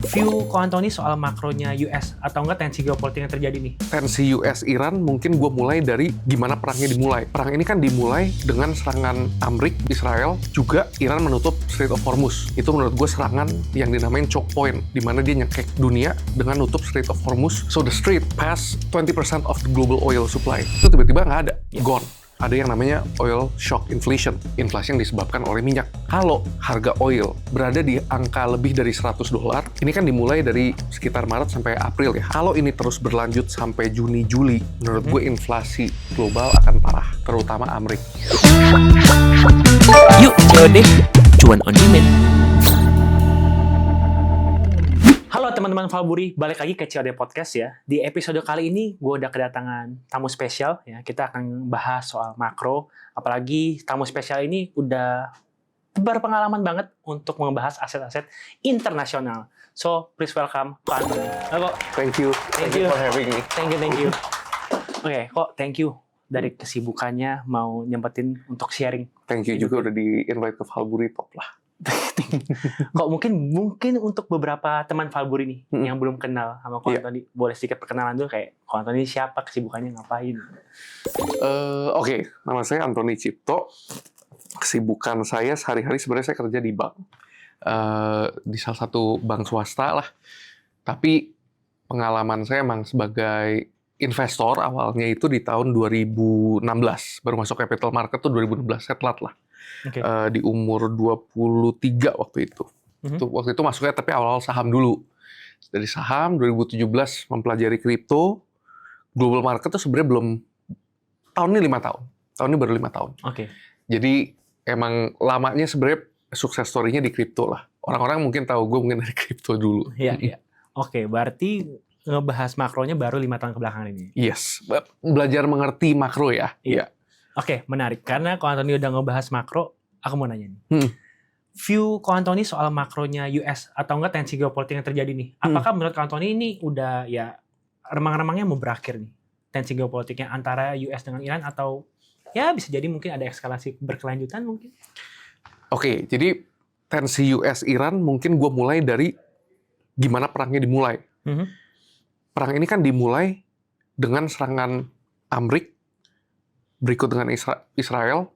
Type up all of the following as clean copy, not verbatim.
view Ko Antoni soal makronya US atau enggak tensi geopolitik yang terjadi nih? Tensi US-Iran mungkin gue mulai dari gimana perangnya dimulai. Perang ini kan dimulai dengan serangan Amrik, Israel, juga Iran menutup Strait of Hormuz. Itu menurut gue serangan yang dinamain choke point, di mana dia nyekek dunia dengan nutup Strait of Hormuz. So the strait pass 20% of the global oil supply. Itu tiba-tiba nggak ada, gone. Ada yang namanya oil shock inflation, inflasi yang disebabkan oleh minyak. Kalau harga oil berada di angka lebih dari $100, ini kan dimulai dari sekitar Maret sampai April ya. Kalau ini terus berlanjut sampai Juni, Juli, menurut gue inflasi global akan parah, terutama Amrik. Yuk, COD, cuan on demand. Halo teman-teman Valburi, balik lagi ke COD Podcast ya. Di episode kali ini, gue udah kedatangan tamu spesial ya. Kita akan bahas soal makro, apalagi tamu spesial ini udah berpengalaman banget untuk membahas aset-aset internasional. So, please welcome Ko Antoni. Halo, Thank you for having me. Thank you. Oke, Ko, thank you dari kesibukannya mau nyempetin untuk sharing. Thank you juga udah di-invite ke Valburi, top lah. Kok mungkin untuk beberapa teman Valburi nih yang belum kenal sama Ko Antoni, boleh sedikit perkenalan dulu kayak Ko Antoni siapa, kesibukannya ngapain? Oke, nama saya Antoni Cipto. Kesibukan saya sehari-hari sebenarnya saya kerja di bank, di salah satu bank swasta lah. Tapi pengalaman saya emang sebagai investor awalnya itu di tahun 2016, baru masuk capital market tuh 2016, saya telat lah. Okay. Di umur 23 waktu itu. Waktu itu masuknya tapi awal-awal saham dulu. Dari saham, 2017 mempelajari kripto. Global market tuh sebenarnya belum, tahun ini 5 tahun. Tahun ini baru 5 tahun. Oke. Jadi emang lamanya sebenarnya sukses story-nya di kripto lah. Orang-orang mungkin tahu gue mungkin dari kripto dulu. Iya. Oke, berarti ngebahas makronya baru 5 tahun kebelakangan ini. Yes, belajar mengerti makro ya. Iya. Oke, menarik. Karena Ko Antoni udah ngebahas makro, aku mau nanya nih. View Ko Antoni soal makronya US atau enggak tensi geopolitik yang terjadi nih. Apakah menurut Ko Antoni ini udah ya remang-remangnya mau berakhir nih? Tensi geopolitiknya antara US dengan Iran atau ya bisa jadi mungkin ada eskalasi berkelanjutan mungkin? Oke, jadi tensi US-Iran mungkin gue mulai dari gimana perangnya dimulai. Perang ini kan dimulai dengan serangan Amrik, berikut dengan Israel,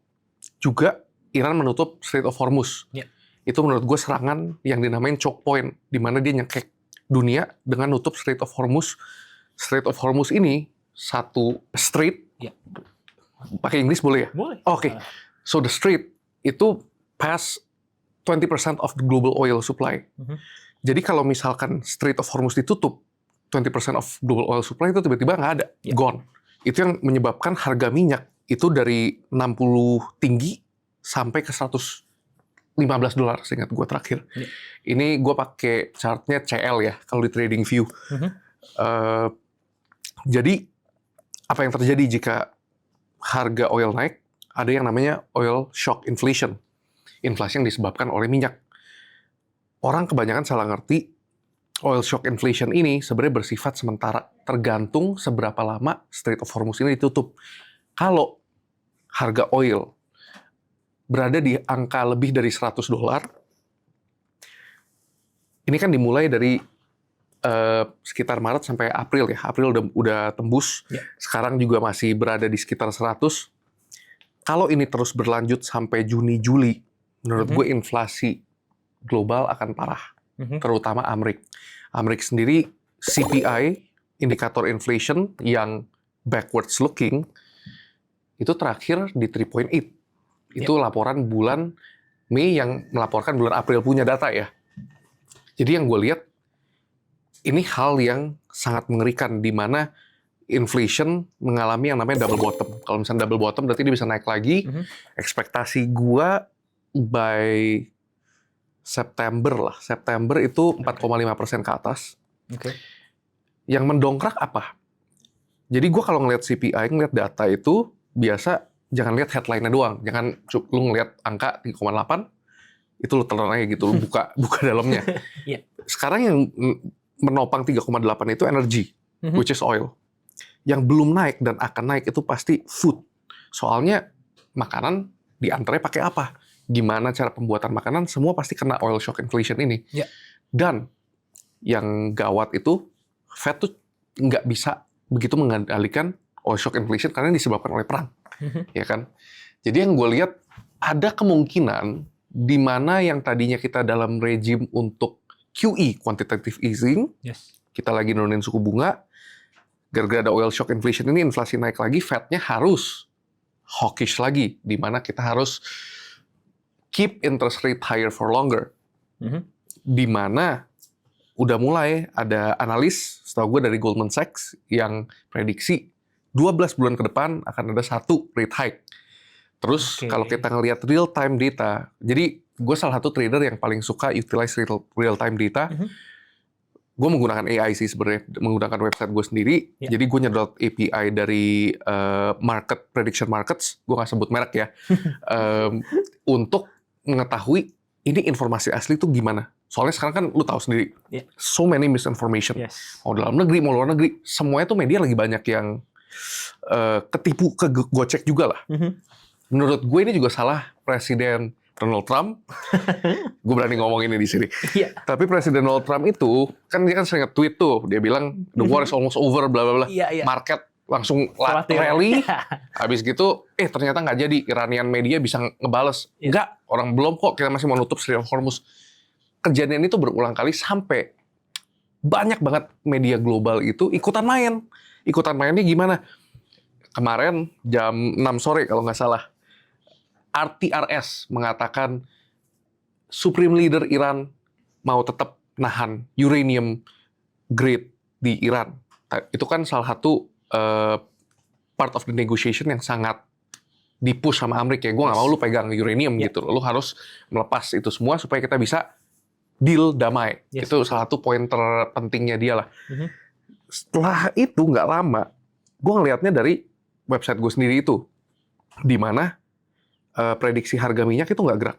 juga Iran menutup Strait of Hormuz. Yeah. Itu menurut gue serangan yang dinamain choke point, di mana dia nyekek dunia dengan nutup Strait of Hormuz. Strait of Hormuz ini satu strait. Yeah. Pakai Inggris boleh ya? Boleh. Oke. So the strait itu pass 20% of the global oil supply. Jadi kalau misalkan Strait of Hormuz ditutup, 20% of global oil supply itu tiba-tiba nggak ada, gone. Itu yang menyebabkan harga minyak itu dari 60 tinggi sampai ke $115 seingat gue terakhir. Ini gue pakai chartnya CL ya, kalau di TradingView. Jadi apa yang terjadi jika harga oil naik? Ada yang namanya oil shock inflation. Inflasi yang disebabkan oleh minyak. Orang kebanyakan salah ngerti, oil shock inflation ini sebenarnya bersifat sementara, tergantung seberapa lama Strait of Hormuz ini ditutup. Kalau harga oil berada di angka lebih dari $100, ini kan dimulai dari sekitar Maret sampai April ya. April udah tembus, sekarang juga masih berada di sekitar 100. Kalau ini terus berlanjut sampai Juni, Juli, menurut gue inflasi global akan parah, terutama Amrik. Amrik sendiri, CPI, indikator inflation yang backwards looking, itu terakhir di 3.8. Itu laporan bulan Mei yang melaporkan bulan April punya data ya. Jadi yang gue lihat, ini hal yang sangat mengerikan, di mana inflation mengalami yang namanya double bottom. Kalau misalnya double bottom, berarti dia bisa naik lagi. Ekspektasi gue by September itu 4,5% ke atas. Yang mendongkrak apa? Jadi gue kalau ngelihat CPI, ngelihat data itu, biasa jangan lihat headline-nya doang. Jangan lu ngelihat angka 3,8, itu lu telan aja gitu, lu buka dalamnya. Sekarang yang menopang 3,8 itu energy, which is oil. Yang belum naik dan akan naik itu pasti food. Soalnya makanan diantaranya pakai apa? Gimana cara pembuatan makanan, semua pasti kena oil shock inflation ini. Dan yang gawat itu Fed tuh nggak bisa begitu mengendalikan oil shock inflation karena disebabkan oleh perang, ya kan? Jadi yang gue lihat ada kemungkinan di mana yang tadinya kita dalam rejim untuk QE, quantitative easing, kita lagi nurunin suku bunga, gara-gara ada oil shock inflation ini, inflasi naik lagi, Fed-nya harus hawkish lagi, di mana kita harus keep interest rate higher for longer. Di mana udah mulai ada analis, setahu gue dari Goldman Sachs, yang prediksi 12 bulan ke depan akan ada 1 rate hike. Terus kalau kita ngelihat real time data, jadi gue salah satu trader yang paling suka utilize real time data. Gue menggunakan AI sih sebenarnya, menggunakan website gue sendiri. Jadi gue nyedot API dari prediction markets, gue nggak sebut merek ya, untuk mengetahui ini informasi asli itu gimana. Soalnya sekarang kan lu tahu sendiri, so many misinformation. Mau dalam negeri, mau luar negeri, semuanya tuh media lagi banyak yang ketipu, kegocek juga lah. Menurut gue ini juga salah Presiden Donald Trump. Gue berani ngomong ini di sini. Tapi Presiden Donald Trump itu kan dia kan sering nge-tweet tuh, dia bilang the war is almost over, bla bla bla. Market langsung rally. Habis gitu, ternyata nggak jadi. Iranian media bisa ngebales. Enggak, orang belum kok, kita masih mau nutup Strait of Hormuz. Kejadian itu berulang kali sampai banyak banget media global itu ikutan main. Ikutan mainnya gimana? Kemarin jam 6 sore kalau nggak salah, RTRS mengatakan Supreme Leader Iran mau tetap nahan uranium grade di Iran. Itu kan salah satu part of the negotiation yang sangat dipush sama Amerika. Gue nggak mau lu pegang uranium gitu. Lu harus melepas itu semua supaya kita bisa deal damai. Itu salah satu poin terpentingnya dia lah. Setelah itu nggak lama, gue ngelihatnya dari website gue sendiri itu, di mana prediksi harga minyak itu nggak gerak.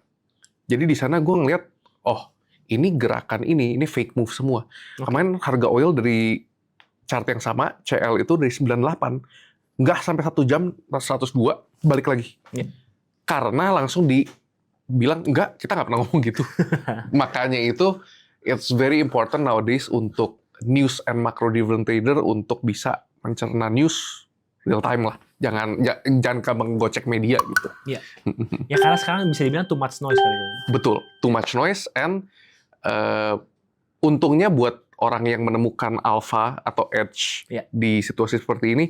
Jadi di sana gue ngelihat, oh ini gerakan ini fake move semua. Kemarin harga oil dari chart yang sama, CL itu dari 98, nggak sampai 1 jam 102 balik lagi. Karena langsung dibilang enggak, kita nggak pernah ngomong gitu. Makanya itu it's very important nowadays untuk news and macro driven trader untuk bisa mencerna news real time lah. Jangan gampang gocek media gitu. Ya karena sekarang bisa dibilang too much noise kali. Betul, too much noise, and untungnya buat orang yang menemukan alpha atau edge di situasi seperti ini,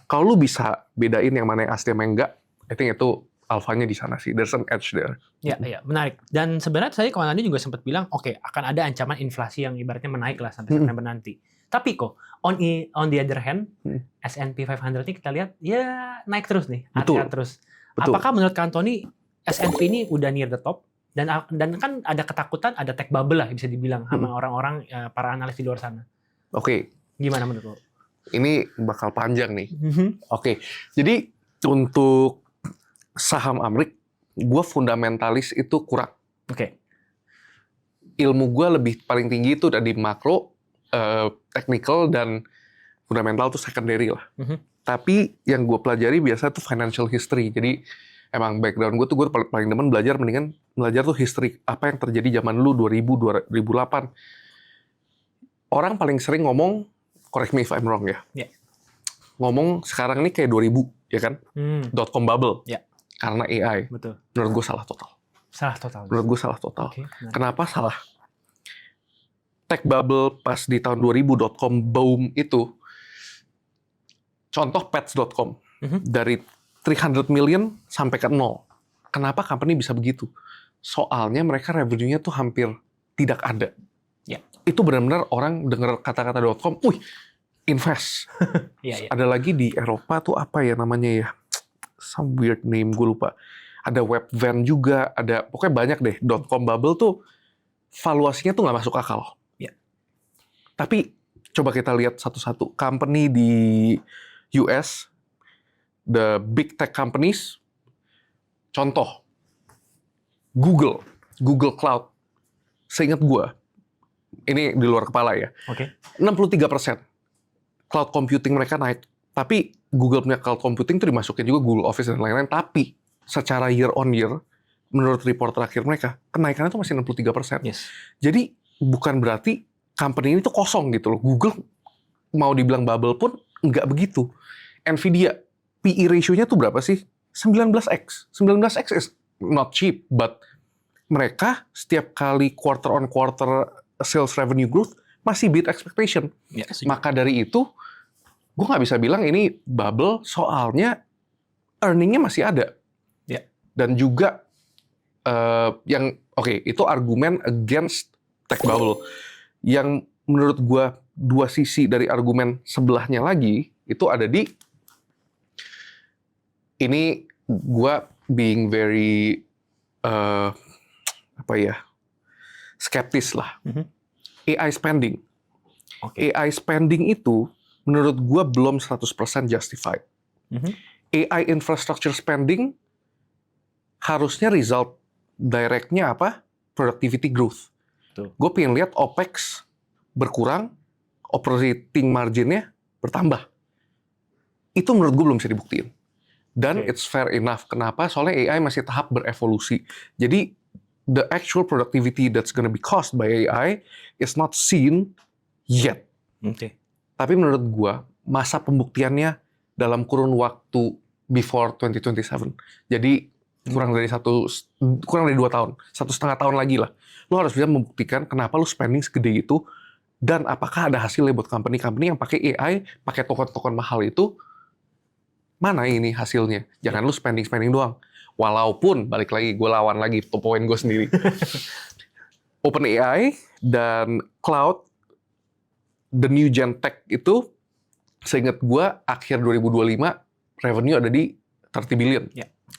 kalau lu bisa bedain yang mana yang asli sama yang enggak, I think itu alfanya di sana sih. There's an edge there. Iya, menarik. Dan sebenarnya saya kawan tadi juga sempat bilang, oke, akan ada ancaman inflasi yang ibaratnya menaik lah sampai September nanti. Tapi kok, on the other hand, S&P 500 ini kita lihat, ya naik terus nih. Betul. Terus. Apakah menurut Kak Anthony, S&P ini udah near the top? Dan kan ada ketakutan, ada tech bubble lah bisa dibilang sama orang-orang, para analis di luar sana. Oke. Gimana menurut lo? Ini bakal panjang nih. Oke. Jadi untuk saham Amrik, gue fundamentalis itu kurang. Ilmu gue paling tinggi itu dari makro, technical, dan fundamental tuh secondary lah. Tapi yang gue pelajari biasa tuh financial history. Jadi emang background gue tuh gue paling demen mendingan belajar tuh history. Apa yang terjadi zaman lu 2000, 2008. Orang paling sering ngomong, correct me if I'm wrong ya. Ngomong sekarang ini kayak 2000, ya kan? .com bubble. Karena AI. Betul. Menurut gue salah total. Menurut gue salah total. Kenapa salah? Tech bubble pas di tahun 2000 .com boom itu, contoh pets.com, dari 300 million sampai ke 0. Kenapa company bisa begitu? Soalnya mereka revenue-nya tuh hampir tidak ada. Itu benar-benar orang dengar kata-kata .com, invest. Ada lagi di Eropa tuh apa ya namanya ya? Some weird name, gue lupa. Ada Webvan juga, ada pokoknya banyak deh. .com bubble tuh valuasinya tuh nggak masuk akal. Tapi coba kita lihat satu-satu. Company di US, the big tech companies, contoh Google Cloud. Seingat gue, ini di luar kepala ya. 63% cloud computing mereka naik. Tapi Google punya cloud computing itu dimasukin juga Google Office dan lain-lain. Tapi secara year on year, menurut report terakhir mereka, kenaikannya itu masih 63%. Jadi bukan berarti company ini tuh kosong gitu loh. Google mau dibilang bubble pun nggak begitu. Nvidia, PE ratio-nya tuh berapa sih? 19x. 19x is not cheap, but mereka setiap kali quarter on quarter sales revenue growth masih beat expectation. Ya, Maka dari itu, gue nggak bisa bilang ini bubble, soalnya earning-nya masih ada. Ya. Dan juga itu argumen against tech bubble. Yang menurut gue dua sisi dari argumen sebelahnya lagi itu ada di ini gue being very skeptis lah. AI spending. AI spending itu menurut gue belum 100% justified. AI infrastructure spending harusnya result directnya apa? Productivity growth. Gue pengen lihat OPEX berkurang, operating marginnya bertambah. Itu menurut gue belum bisa dibuktiin. Dan it's fair enough. Kenapa? Soalnya AI masih tahap berevolusi. Jadi the actual productivity that's gonna be caused by AI is not seen yet. Tapi menurut gue masa pembuktiannya dalam kurun waktu before 2027. Jadi kurang dari 2 tahun, 1,5 tahun lagi lah. Lo harus bisa membuktikan kenapa lo spending segede itu dan apakah ada hasilnya buat company-company yang pakai AI, pakai token-token mahal itu. Mana ini hasilnya? Jangan lu spending doang. Walaupun, balik lagi, gue lawan lagi poin gue sendiri. OpenAI dan Cloud, the new gen tech itu, seingat gue, akhir 2025, revenue ada di 30 billion.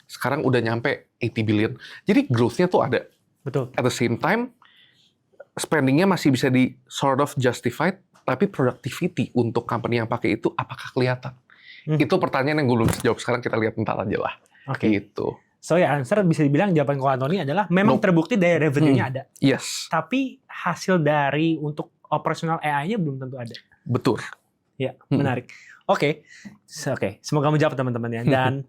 Sekarang udah nyampe 80 billion. Jadi growth-nya tuh ada. Betul. At the same time, spending-nya masih bisa di sort of justified, tapi productivity untuk company yang pakai itu apakah kelihatan? Itu pertanyaan yang gue belum bisa jawab sekarang, kita lihat ntar aja lah. Gitu. So ya answer bisa dibilang jawaban Ko Antoni adalah memang terbukti dari revenue-nya ada. Yes. Tapi hasil dari untuk operasional AI-nya belum tentu ada. Betul. Ya, menarik. Oke. Semoga menjawab teman-teman ya. Dan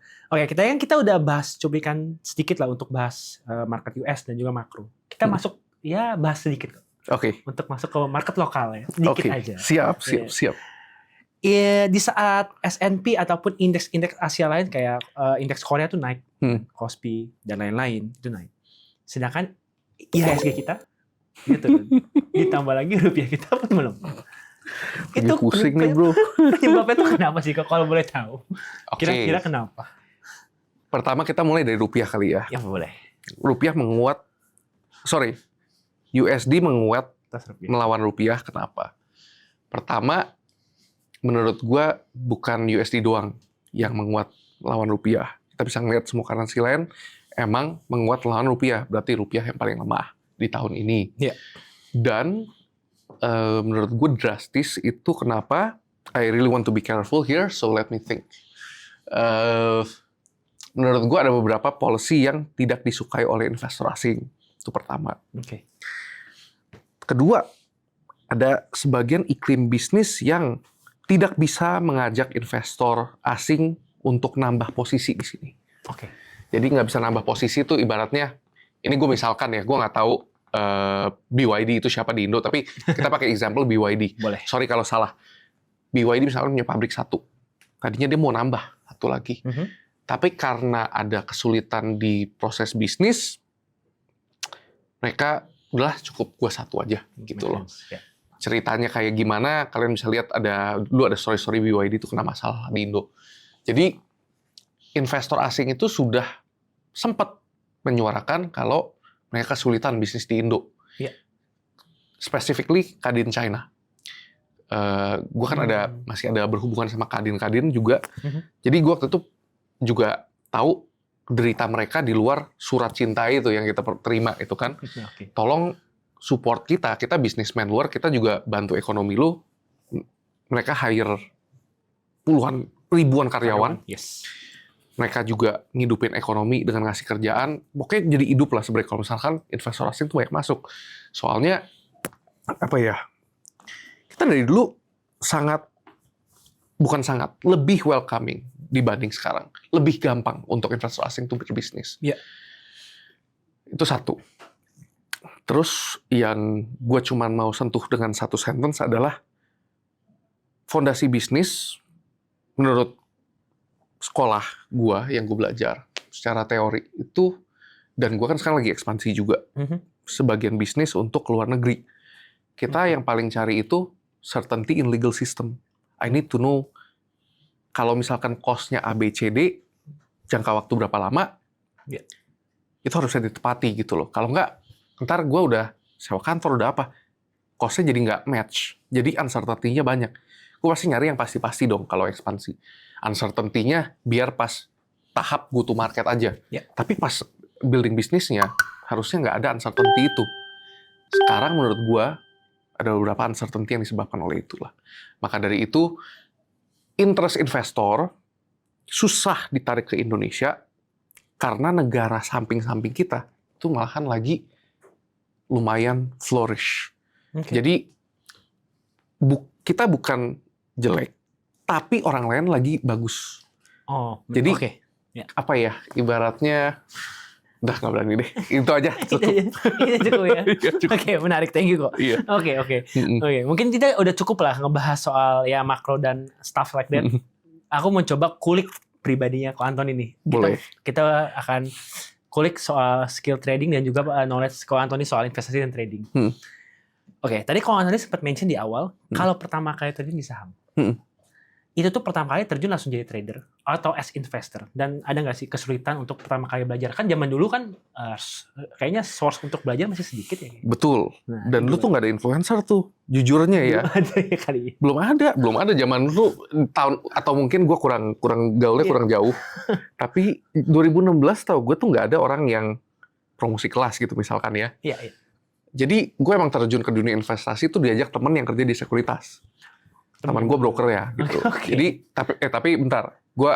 kita udah bahas cuplikan sedikit lah untuk bahas market US dan juga makro. Kita masuk bahas sedikit. Untuk masuk ke market lokal ya. Sedikit aja. Siap. Di saat S&P ataupun indeks Asia lain kayak indeks Korea tuh naik, Kospi dan lain-lain itu naik. Sedangkan IHSG kita gitu, ditambah lagi rupiah kita pun belum. Itu pusing nih bro. Penyebabnya itu kenapa sih kalau boleh tahu? Kira-kira kenapa? Pertama kita mulai dari rupiah kali ya. Ya boleh. Rupiah menguat, USD menguat melawan rupiah. Kenapa? Pertama, menurut gue bukan USD doang yang menguat lawan rupiah. Kita bisa ngeliat semua currency lain emang menguat lawan rupiah. Berarti rupiah yang paling lemah di tahun ini. Dan menurut gue drastis itu kenapa? I really want to be careful here, so let me think. Menurut gue ada beberapa policy yang tidak disukai oleh investor asing. Itu pertama. Kedua, ada sebagian iklim bisnis yang tidak bisa mengajak investor asing untuk nambah posisi di sini. Jadi nggak bisa nambah posisi itu ibaratnya, ini gue misalkan ya, gue nggak tahu BYD itu siapa di Indo, tapi kita pakai example BYD. Boleh. Sorry kalau salah. BYD misalkan punya pabrik 1. Tadinya dia mau nambah 1 lagi. Tapi karena ada kesulitan di proses bisnis, mereka udahlah cukup gue 1 aja gitu loh. Ceritanya kayak gimana, kalian bisa lihat dulu ada story-story BYD itu kena masalah di Indo. Jadi investor asing itu sudah sempat menyuarakan kalau mereka kesulitan bisnis di Indo. Specifically Kadin China. Gue kan masih ada berhubungan sama Kadin juga. Jadi gue waktu itu juga tahu derita mereka di luar surat cinta itu yang kita terima itu kan. Tolong support kita bisnismen luar, kita juga bantu ekonomi lu. Mereka hire puluhan, ribuan karyawan. Mereka juga ngidupin ekonomi dengan ngasih kerjaan. Pokoknya jadi hidup lah sebenarnya kalau misalkan investor asing tuh banyak masuk. Soalnya, kita dari dulu lebih welcoming dibanding sekarang. Lebih gampang untuk investor asing tuh berbisnis. Itu satu. Terus yang gue cuman mau sentuh dengan satu sentence adalah fondasi bisnis menurut sekolah gue yang gue belajar secara teori itu, dan gue kan sekarang lagi ekspansi juga sebagian bisnis untuk keluar negeri. Kita yang paling cari itu certainty in legal system. I need to know kalau misalkan cost-nya A, B, C, D, jangka waktu berapa lama, itu harusnya ditepati gitu loh. Kalau nggak, ntar gue udah sewa kantor, udah apa, cost-nya jadi nggak match. Jadi uncertainty-nya banyak. Gue pasti nyari yang pasti-pasti dong kalau ekspansi. Uncertainty-nya biar pas tahap go to market aja. Tapi pas building bisnisnya, harusnya nggak ada uncertainty itu. Sekarang menurut gue, ada beberapa uncertainty yang disebabkan oleh itulah. Maka dari itu, interest investor susah ditarik ke Indonesia karena negara samping-samping kita itu malahan lagi lumayan flourish. Jadi kita bukan jelek, tapi orang lain lagi bagus. Jadi apa ya, ibaratnya udah nggak berani deh. Itu aja. Cukup. Itu cukup ya. Oke, menarik. Thank you kok. Oke. Mungkin kita udah cukup lah ngebahas soal ya makro dan stuff like that. Aku mau coba kulik pribadinya Ko Antoni nih. Boleh. Kita akan kulik soal skill trading dan juga knowledge Ko Antoni soal investasi dan trading. Oke, tadi Ko Antoni sempat mention di awal kalau pertama kali trading di saham. Itu tuh pertama kali terjun langsung jadi trader atau as investor, dan ada nggak sih kesulitan untuk pertama kali belajar? Kan zaman dulu kan kayaknya source untuk belajar masih sedikit ya. Betul. Dan dulu tuh nggak ada influencer tuh, jujurnya ya. Belum ada zaman dulu, tahun atau mungkin gue kurang gaulnya kurang jauh. Tapi 2016 tau gue tuh nggak ada orang yang promosi kelas gitu misalkan ya. Jadi gue emang terjun ke dunia investasi tuh diajak temen yang kerja di sekuritas. Teman gue broker ya gitu. Jadi tapi bentar, gue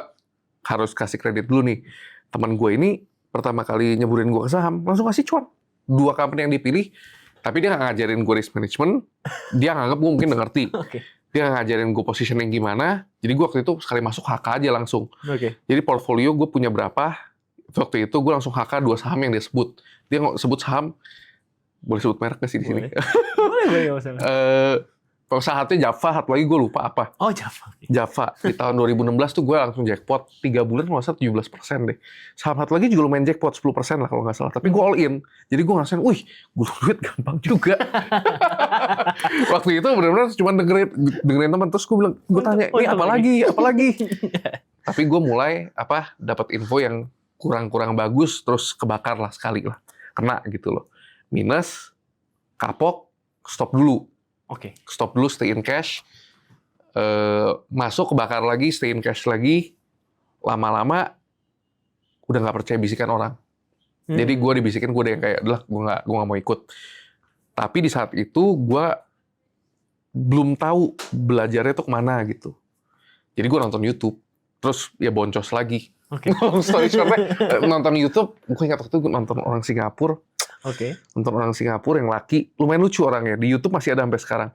harus kasih kredit dulu nih. Teman gue ini pertama kali nyeburin gue ke saham langsung kasih cuan. 2 company yang dipilih, tapi dia nggak ngajarin gue risk management. Dia nganggap gue mungkin udah ngerti. Dia nggak ngajarin gue positioning gimana. Jadi gue waktu itu sekali masuk HK aja langsung. Jadi portfolio gue punya berapa, waktu itu gue langsung HK 2 saham yang dia sebut. Dia nggak sebut saham, boleh sebut merek nggak sih di sini? Boleh. Sahatnya Java, satu lagi gue lupa apa. Java. Di tahun 2016 tuh gue langsung jackpot. 3 bulan nggak salah 17% deh. Saham satu lagi juga lumayan jackpot, 10% lah kalau nggak salah. Tapi gue all in. Jadi gue ngerasain, wih, gulung duit gampang juga. Waktu itu benar-benar cuma dengerin teman. Terus gue bilang, gue tanya, ini apa lagi? Tapi gue mulai dapat info yang kurang bagus, terus kebakar lah sekali lah. Kena gitu loh. Minus, kapok, stop dulu. Stop dulu, stay in cash. Masuk, kebakar lagi, stay in cash lagi. Lama-lama udah nggak percaya bisikan orang. Jadi gue dibisikin, gue udah yang kayak, udah gue nggak mau ikut. Tapi di saat itu gue belum tahu belajarnya tuh kemana gitu. Jadi gue nonton YouTube, terus ya boncos lagi. Story short-nya, nonton YouTube, gue ingat waktu itu nonton orang Singapura. Untuk orang Singapura yang laki, lumayan lucu orangnya. Di YouTube masih ada sampai sekarang.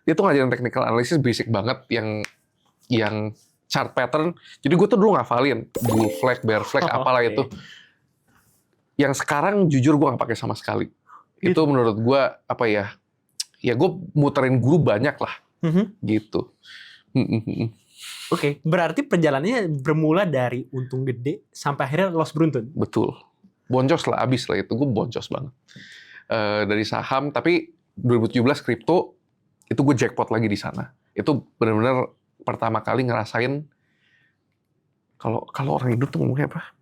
Dia tuh ngajarin technical analysis basic banget yang chart pattern. Jadi gue tuh dulu ngafalin bull flag, bear flag, apalah itu. Yang sekarang jujur gue nggak pakai sama sekali. Itu menurut gue ya gue muterin guru banyak lah. Gitu. Berarti perjalanannya bermula dari untung gede sampai akhirnya loss beruntun. Betul. Boncos lah, abis lah itu, gue boncos banget. Dari saham, tapi 2017 kripto, itu gue jackpot lagi di sana. Itu benar-benar pertama kali ngerasain, kalau orang hidup tuh ngomongnya apa?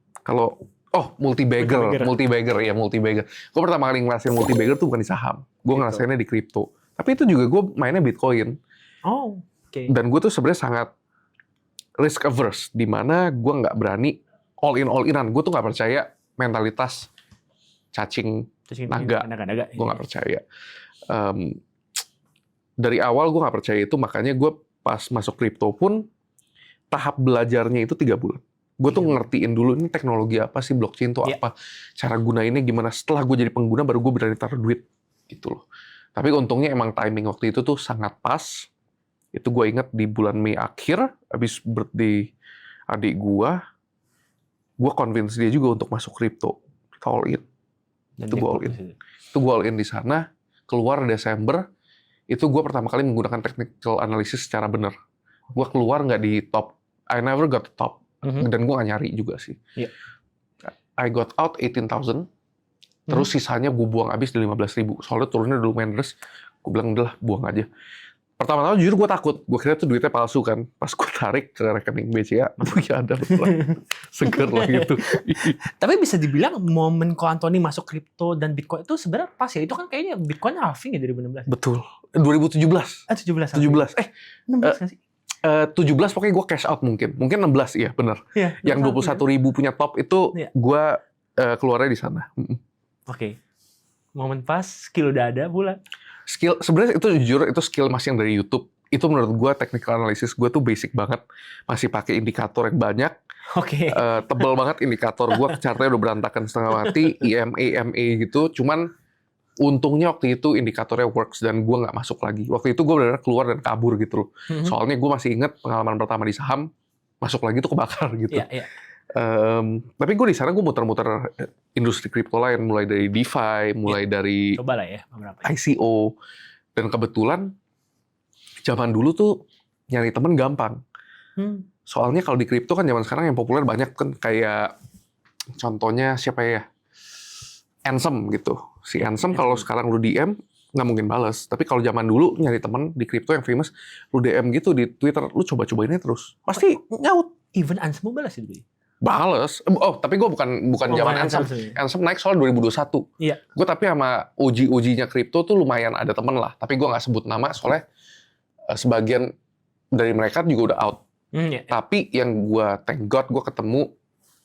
Multi bagger. Gue pertama kali ngerasain multi bagger tuh bukan di saham. Gue ngerasainnya di kripto. Tapi itu juga gue mainnya Bitcoin. Dan gue tuh sebenarnya sangat risk averse, di mana gue nggak berani all-in-an. Gue tuh nggak percaya mentalitas cacing naga. Gue nggak percaya. Dari awal gue nggak percaya itu, makanya gue pas masuk kripto pun tahap belajarnya itu 3 bulan. Gue tuh ngertiin dulu ini teknologi apa sih, blockchain itu apa, cara gunainnya gimana. Setelah gue jadi pengguna baru gue berani taruh duit gitu loh. Tapi untungnya emang timing waktu itu tuh sangat pas. Itu gue inget di bulan Mei akhir, habis birthday adik gue convince dia juga untuk masuk kripto, all in. Itu gue all in. Itu gue all in di sana. Keluar Desember, itu gue pertama kali menggunakan technical analysis secara benar. Gue keluar nggak di top. I never got the top. Dan gue nggak nyari juga sih. Yeah. I got out 18,000. Terus sisanya gue buang habis di 15,000. Soalnya turunnya dulu main deras. Gue bilang udah lah, buang aja. Pertama-tama jujur gue takut. Gue kira tuh duitnya palsu kan. Pas gue tarik ke rekening BCA, ya ada seger lah gitu. Tapi bisa dibilang momen ko Anthony masuk kripto dan Bitcoin itu sebenarnya pas ya. Itu kan kayaknya Bitcoin halving ya 2016. Betul. 2017. 17. 16 nggak sih? 17 pokoknya gue cash out mungkin 16 iya benar. Ya, Yang 21.000 punya top itu gue keluarnya di sana. Oke. Momen pas, skill udah ada pula. Skill sebenarnya itu jujur itu skill masih yang dari YouTube. Itu menurut gue technical analysis gue tuh basic banget. Masih pakai indikator yang banyak. Oke. Tebel banget indikator gue, chartnya udah berantakan setengah mati, EMA, MA gitu. Cuman untungnya waktu itu indikatornya works dan gue nggak masuk lagi. Waktu itu gue benar-benar keluar dan kabur gitu loh. Soalnya gue masih inget pengalaman pertama di saham, masuk lagi tuh kebakar gitu. Tapi gue di sana gue muter-muter industri kripto lain, mulai dari DeFi, mulai dari cobalah ya beberapa. ICO, dan kebetulan zaman dulu tuh nyari temen gampang. Soalnya kalau di kripto kan zaman sekarang yang populer banyak kan kayak contohnya siapa ya? Ansem gitu. Si Ansem kalau sekarang lu DM nggak mungkin balas. Tapi kalau zaman dulu nyari temen di kripto yang famous, lu DM gitu di Twitter, lu coba-cobainnya terus. Pasti nyaut. Even Ansem mau balas itu. Balas. Oh, tapi gue bukan zaman Ansem. Ansem naik soal 2021. Iya. Gue tapi sama OG-nya kripto tuh lumayan ada temen lah. Tapi gue nggak sebut nama soalnya sebagian dari mereka juga udah out. Tapi yang gue thank God gue ketemu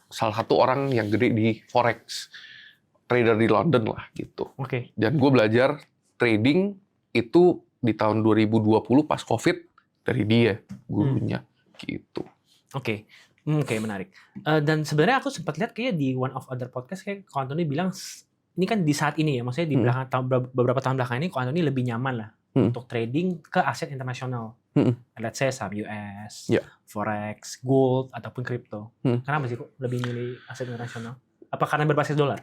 salah satu orang yang gede di Forex. Trader di London lah gitu. Dan gue belajar trading itu di tahun 2020 pas COVID dari dia gurunya gitu. Oke, menarik. Dan sebenarnya aku sempat lihat kayak di one of other podcast kayak Ko Anthony bilang ini kan di saat ini ya, maksudnya di beberapa tahun belakang ini Ko Anthony lebih nyaman lah untuk trading ke aset internasional. Let's say saham US, Forex, gold ataupun kripto. Kenapa sih kok lebih milih aset internasional? Apa karena berbasis dolar?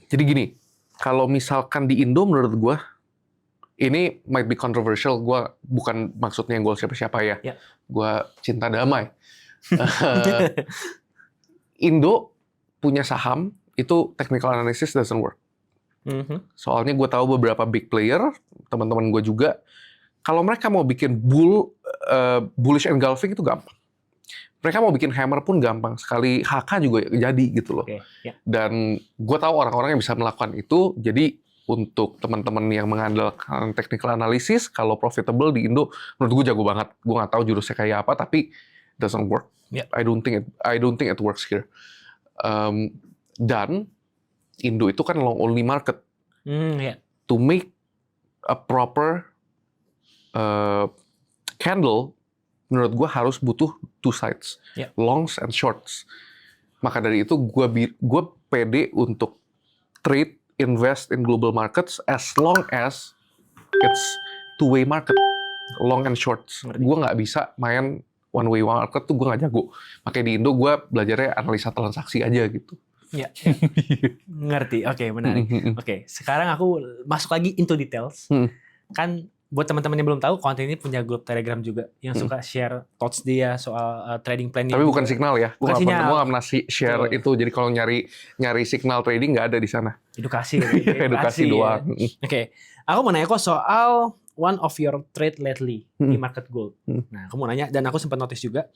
Jadi gini, kalau misalkan di Indo menurut gue, ini might be controversial, gue bukan maksudnya yang gue siapa-siapa ya. Gue cinta damai. Indo punya saham, itu technical analysis doesn't work. Soalnya gue tahu beberapa big player, teman-teman gue juga, kalau mereka mau bikin bullish engulfing itu gampang. Mereka mau bikin hammer pun gampang. Sekali HK juga jadi gitu loh. Dan gue tahu orang-orang yang bisa melakukan itu. Jadi untuk teman-teman yang mengandalkan technical analysis, kalau profitable di Indo, menurut gue jago banget. Gue nggak tahu jurusnya kayak apa, tapi doesn't work. I don't think it works here. Dan Indo itu kan long only market. To make a proper candle, menurut gue harus butuh two sides, longs and shorts. Maka dari itu gue pede untuk trade, invest in global markets as long as it's two-way market, long and shorts. Gue nggak bisa main one-way market tuh gue nggak jago. Makanya di Indo gue belajarnya analisa transaksi aja gitu. Ngerti. Oke, menarik. Oke, sekarang aku masuk lagi into details. Kan buat teman-teman yang belum tahu, konten ini punya grup Telegram juga yang suka share thoughts dia soal trading plan. Tapi bukan signal ya. Gue nggak pernah share itu. Jadi kalau nyari signal trading nggak ada di sana. Edukasi. Edukasi doang. Oke. Aku mau nanya kok soal one of your trade lately di market gold. Nah, aku mau nanya dan aku sempat notice juga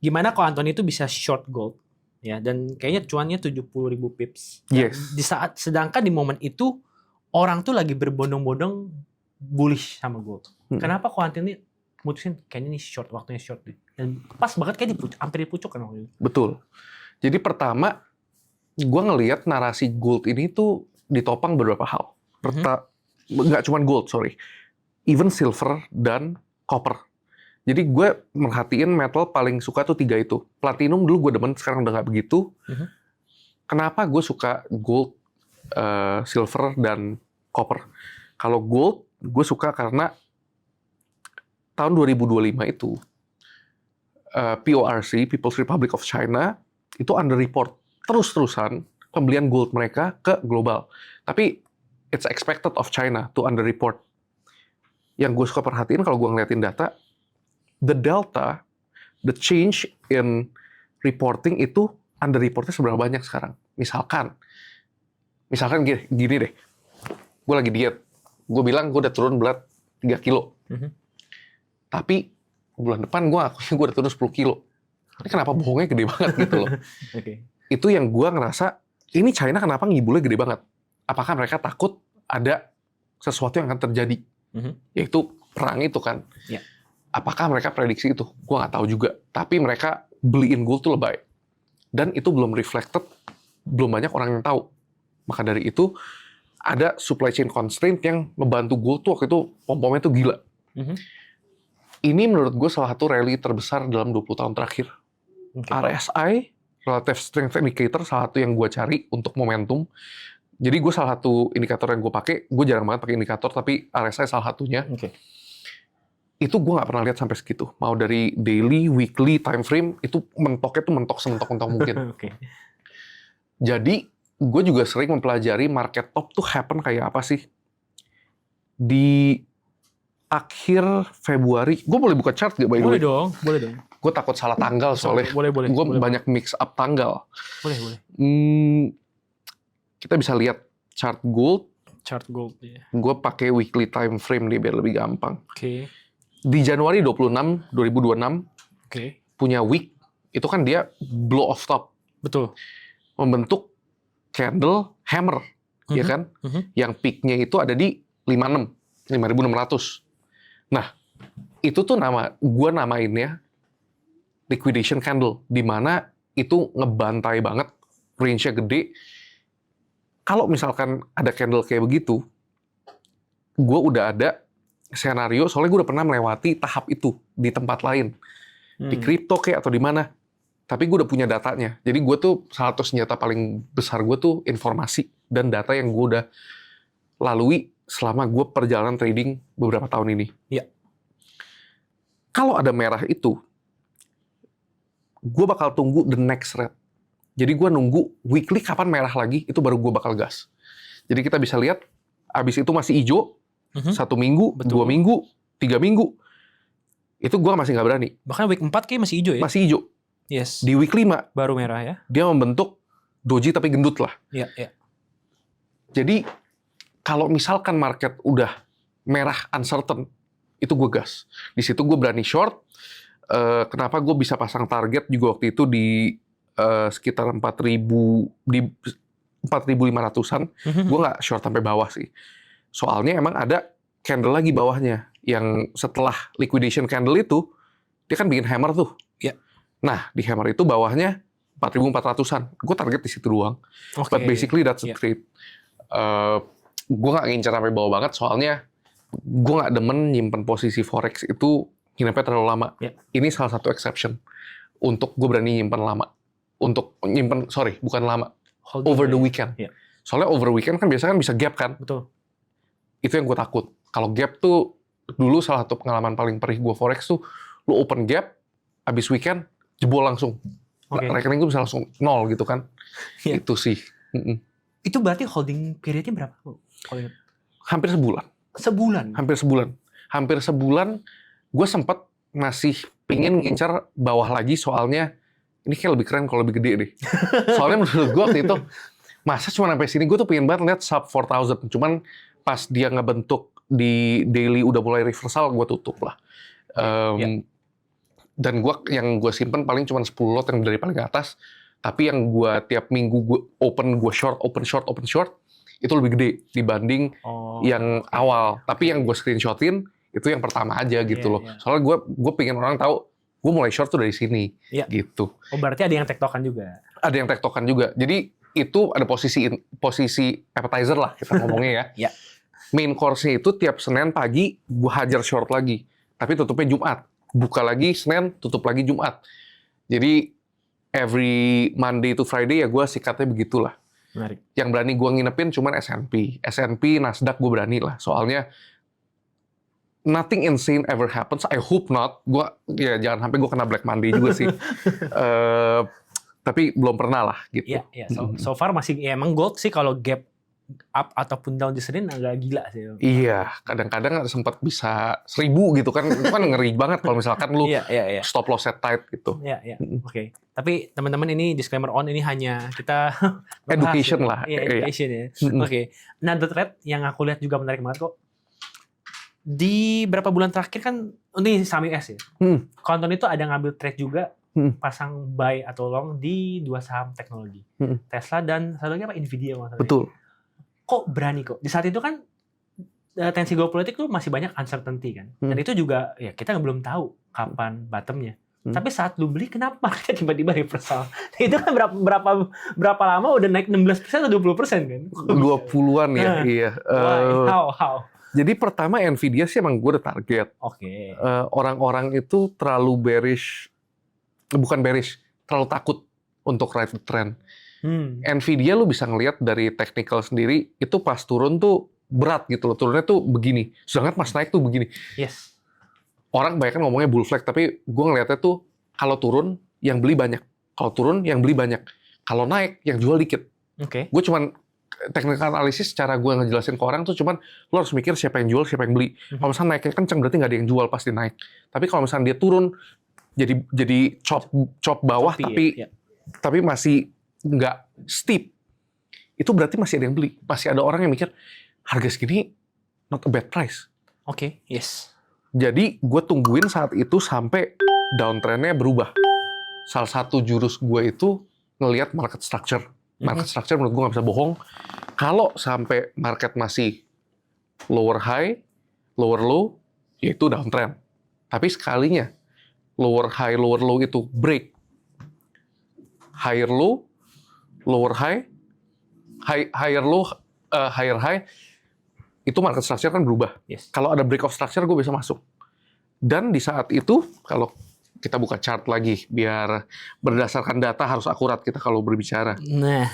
gimana Ko Anthony itu bisa short gold ya, dan kayaknya cuannya 70.000 pips. Yes. Di saat sedangkan di momen itu orang tuh lagi berbondong-bondong bullish sama gold. Kenapa Ko Anthony mutusin kayaknya ini short, waktunya short deh. Dan pas banget kayak hampir dipucuk kan waktu itu. Betul. Jadi pertama, gue ngelihat narasi gold ini tuh ditopang beberapa hal. Nggak cuma gold, sorry. Even silver dan copper. Jadi gue merhatiin metal paling suka tuh 3 itu. Platinum dulu gue demen, sekarang udah nggak begitu. Kenapa gue suka gold, silver, dan copper? Kalau gold, gue suka karena tahun 2025 itu PORC, People's Republic of China, itu under report terus-terusan pembelian gold mereka ke global. Tapi it's expected of China to underreport. Yang gue suka perhatiin kalau gue ngeliatin data, the delta, the change in reporting itu underreportnya seberapa banyak sekarang. Misalkan gini deh, gue lagi diet, gue bilang gue udah turun berat 3 kilo. Tapi bulan depan gue udah turun 10 kilo. Ini kenapa bohongnya gede banget gitu loh. Oke. Itu yang gue ngerasa, ini China kenapa ngibulnya gede banget? Apakah mereka takut ada sesuatu yang akan terjadi? Yaitu perang itu kan. Yeah. Apakah mereka prediksi itu? Gue nggak tahu juga. Tapi mereka beliin gold tuh lebay. Dan itu belum reflected, belum banyak orang yang tahu. Maka dari itu, ada supply chain constraint yang membantu gold tuh waktu itu pom-pomnya tuh gila. Ini menurut gue salah satu rally terbesar dalam 20 tahun terakhir. RSI, Relative Strength Indicator, salah satu yang gue cari untuk momentum. Jadi gue salah satu indikator yang gue pakai, gue jarang banget pakai indikator, tapi RSI salah satunya. Itu gue nggak pernah lihat sampai segitu. Mau dari daily, weekly, time frame, itu mentoknya tuh mentok sementok-mentok mungkin. Jadi gue juga sering mempelajari market top tuh happen kayak apa sih. Di akhir Februari, gue boleh buka chart gak by the way? Boleh dong. Gue takut salah tanggal soalnya. Boleh. Gue banyak mix up tanggal. Boleh. Kita bisa lihat chart gold. Chart gold, ya. Gue pakai weekly time frame nih biar lebih gampang. Oke. Di Januari 26, 2026, punya wick, itu kan dia blow off top. Betul. Membentuk candle hammer, ya kan? Yang peaknya itu ada di 5.600. Nah, itu tuh gue namainnya liquidation candle, di mana itu ngebantai banget, range-nya gede. Kalau misalkan ada candle kayak begitu, gue udah ada skenario, soalnya gue udah pernah melewati tahap itu di tempat lain. Di kripto kayak atau di mana. Tapi gue udah punya datanya. Jadi gue tuh salah satu senjata paling besar gue tuh informasi dan data yang gue udah lalui selama gue perjalanan trading beberapa tahun ini. Iya. Kalau ada merah itu, gue bakal tunggu the next red. Jadi gue nunggu weekly kapan merah lagi, itu baru gue bakal gas. Jadi kita bisa lihat, abis itu masih hijau, 1 minggu, 2 minggu, 3 minggu. Itu gue masih nggak berani. Bahkan week 4 kayak masih hijau ya? Masih hijau. Yes. Di week 5, baru merah ya? Dia membentuk doji tapi gendut lah. Iya. Jadi, kalau misalkan market udah merah uncertain, itu gue gas. Di situ gue berani short. Kenapa gue bisa pasang target juga waktu itu di sekitar 4.000, di 4.500-an. Gue nggak short sampai bawah sih. Soalnya emang ada candle lagi bawahnya. Yang setelah liquidation candle itu, dia kan bikin hammer tuh. Iya. Nah, di hammer itu bawahnya 4.400-an. Gue target di situ doang. But basically that's a trade. Gue nggak ngincar sampai bawah banget, soalnya gue nggak demen nyimpen posisi forex itu nginepnya terlalu lama. Ini salah satu exception. Untuk gue berani nyimpen lama. Untuk nyimpen, bukan lama. Over the weekend. Soalnya over weekend kan biasanya kan bisa gap kan? Betul. Itu yang gue takut. Kalau gap tuh, dulu salah satu pengalaman paling perih gue forex tuh, lu open gap, abis weekend, jebol langsung. Rekening gue bisa langsung 0 gitu kan. Itu sih. Itu berarti holding periodnya berapa? Hampir sebulan. Hampir sebulan, gue sempat masih pengen ngincar bawah lagi, soalnya ini kayak lebih keren kalau lebih gede deh. Soalnya menurut gue waktu itu, masa cuma sampai sini, gue tuh pengen banget lihat sub 4,000. Cuman pas dia ngebentuk di daily udah mulai reversal, gue tutup lah. Dan yang gue simpen paling cuma 10 lot yang dari paling atas. Tapi yang gue tiap minggu gue open short, itu lebih gede dibanding yang awal. Tapi yang gue screenshotin itu yang pertama aja gitu loh. Soalnya gue pengen orang tahu gue mulai short tuh dari sini gitu. Oh, berarti ada yang tektokan juga. Ada yang tektokan juga. Jadi itu ada posisi appetizer lah kita ngomongnya ya. Main course-nya itu tiap Senin pagi gue hajar short lagi. Tapi tutupnya Jumat. Buka lagi Senin, tutup lagi Jumat. Jadi every Monday to Friday ya gue sikatnya begitulah. Menarik. Yang berani gue nginepin cuman S&P, Nasdaq gue berani lah. Soalnya nothing insane ever happens. I hope not. Jangan sampai gue kena Black Monday juga sih. Tapi belum pernah lah gitu. Iya, iya. So far masih ya emang gold sih kalau gap up ataupun down di Senin agak gila sih. Iya, kadang-kadang sempat bisa 1.000 gitu kan. Itu kan ngeri banget kalau misalkan lu Iya. stop loss set tight gitu. Iya. Oke. Tapi teman-teman ini disclaimer on, ini hanya kita Education lah. Iya, education ya. Oke. Nah, the trade yang aku lihat juga menarik banget kok. Di berapa bulan terakhir kan ini saham US ya. Konton itu ada ngambil trade juga, pasang buy atau long di 2 saham teknologi. Tesla dan satu lagi apa, Nvidia maksudnya. Betul. Kok berani kok? Di saat itu kan tensi geopolitik tuh masih banyak uncertainty kan. Dan itu juga ya kita belum tahu kapan bottomnya. Tapi saat lu beli, kenapa marketnya tiba-tiba reversal? Itu kan berapa lama udah naik 16% atau 20% kan? 20-an ya, iya. How? Jadi pertama Nvidia sih emang gue udah target. Oke. Orang-orang itu terlalu bearish, bukan bearish, terlalu takut untuk ride the trend. Nvidia lu bisa ngelihat dari technical sendiri, itu pas turun tuh berat gitu loh. Turunnya tuh begini. Sedangkan pas naik tuh begini. Yes. Orang banyak kan ngomongnya bull flag, tapi gue ngelihatnya tuh kalau turun, yang beli banyak. Kalau turun, yang beli banyak. Kalau naik, yang jual dikit. Oke. Gue cuman technical analysis, cara gue ngejelasin ke orang tuh cuman lo harus mikir siapa yang jual, siapa yang beli. Kalau misalnya naiknya kenceng, berarti nggak ada yang jual pasti naik. Tapi kalau misalnya dia turun, jadi chop bawah, Choppy, tapi masih nggak steep, itu berarti masih ada yang beli. Masih ada orang yang mikir, harga segini not a bad price. Oke, yes. Jadi gue tungguin saat itu sampai downtrend-nya berubah. Salah satu jurus gue itu ngelihat market structure. Market structure menurut gue nggak bisa bohong. Kalau sampai market masih lower high, lower low, yaitu downtrend. Tapi sekalinya lower high, lower low itu break, higher low, lower high, higher low, higher high, itu market structure kan berubah. Yes. Kalau ada break of structure, gue bisa masuk. Dan di saat itu, kalau kita buka chart lagi, biar berdasarkan data harus akurat kita kalau berbicara. Nah,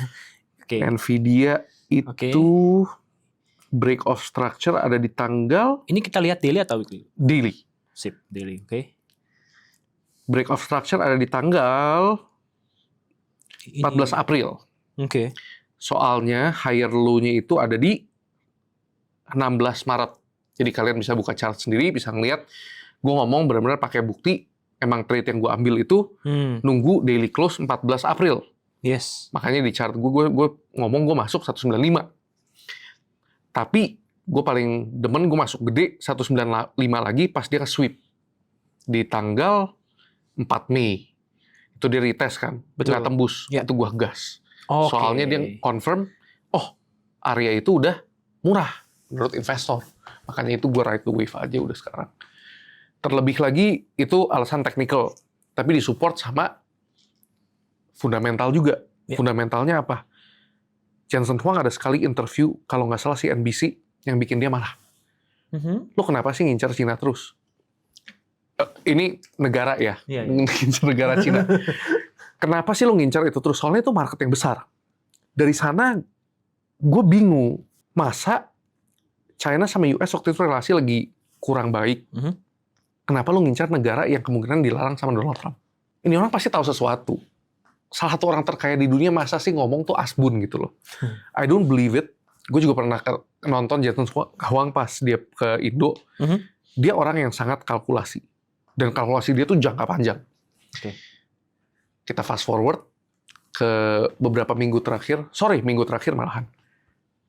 oke. Nvidia itu break of structure ada di tanggal... Ini kita lihat daily atau weekly? Daily. Sip, daily, oke. Break of structure ada di tanggal 14 April. Oke. Soalnya higher low-nya itu ada di 16 Maret. Jadi kalian bisa buka chart sendiri, bisa ngeliat. Gue ngomong benar-benar pakai bukti, emang trade yang gue ambil itu nunggu daily close 14 April. Yes. Makanya di chart gue ngomong gue masuk 195. Tapi gue paling demen gue masuk gede 195 lagi pas dia ke sweep. Di tanggal 4 Mei. Itu dia retest kan. Nggak tembus. Ya. Itu gue gas. Okay. Soalnya dia confirm, area itu udah murah menurut investor. Makanya itu gue ride the wave aja udah sekarang. Terlebih lagi itu alasan technical. Tapi disupport sama fundamental juga. Yeah. Fundamentalnya apa? Jensen Huang ada sekali interview, kalau nggak salah si NBC, yang bikin dia marah. Lo kenapa sih ngincar Cina terus? Ini negara ya, ngincar negara Cina. Kenapa sih lo ngincar itu terus? Soalnya itu market yang besar. Dari sana, gue bingung. Masa China sama US waktu itu relasi lagi kurang baik? Kenapa lo ngincar negara yang kemungkinan dilarang sama Donald Trump? Ini orang pasti tahu sesuatu. Salah satu orang terkaya di dunia masa sih ngomong tuh asbun gitu loh. I don't believe it. Gue juga pernah nonton Jensen Huang pas dia ke Indo. Dia orang yang sangat kalkulasi. Dan kalkulasi dia tuh jangka panjang. Okay. Kita fast forward ke beberapa minggu terakhir. Minggu terakhir malahan.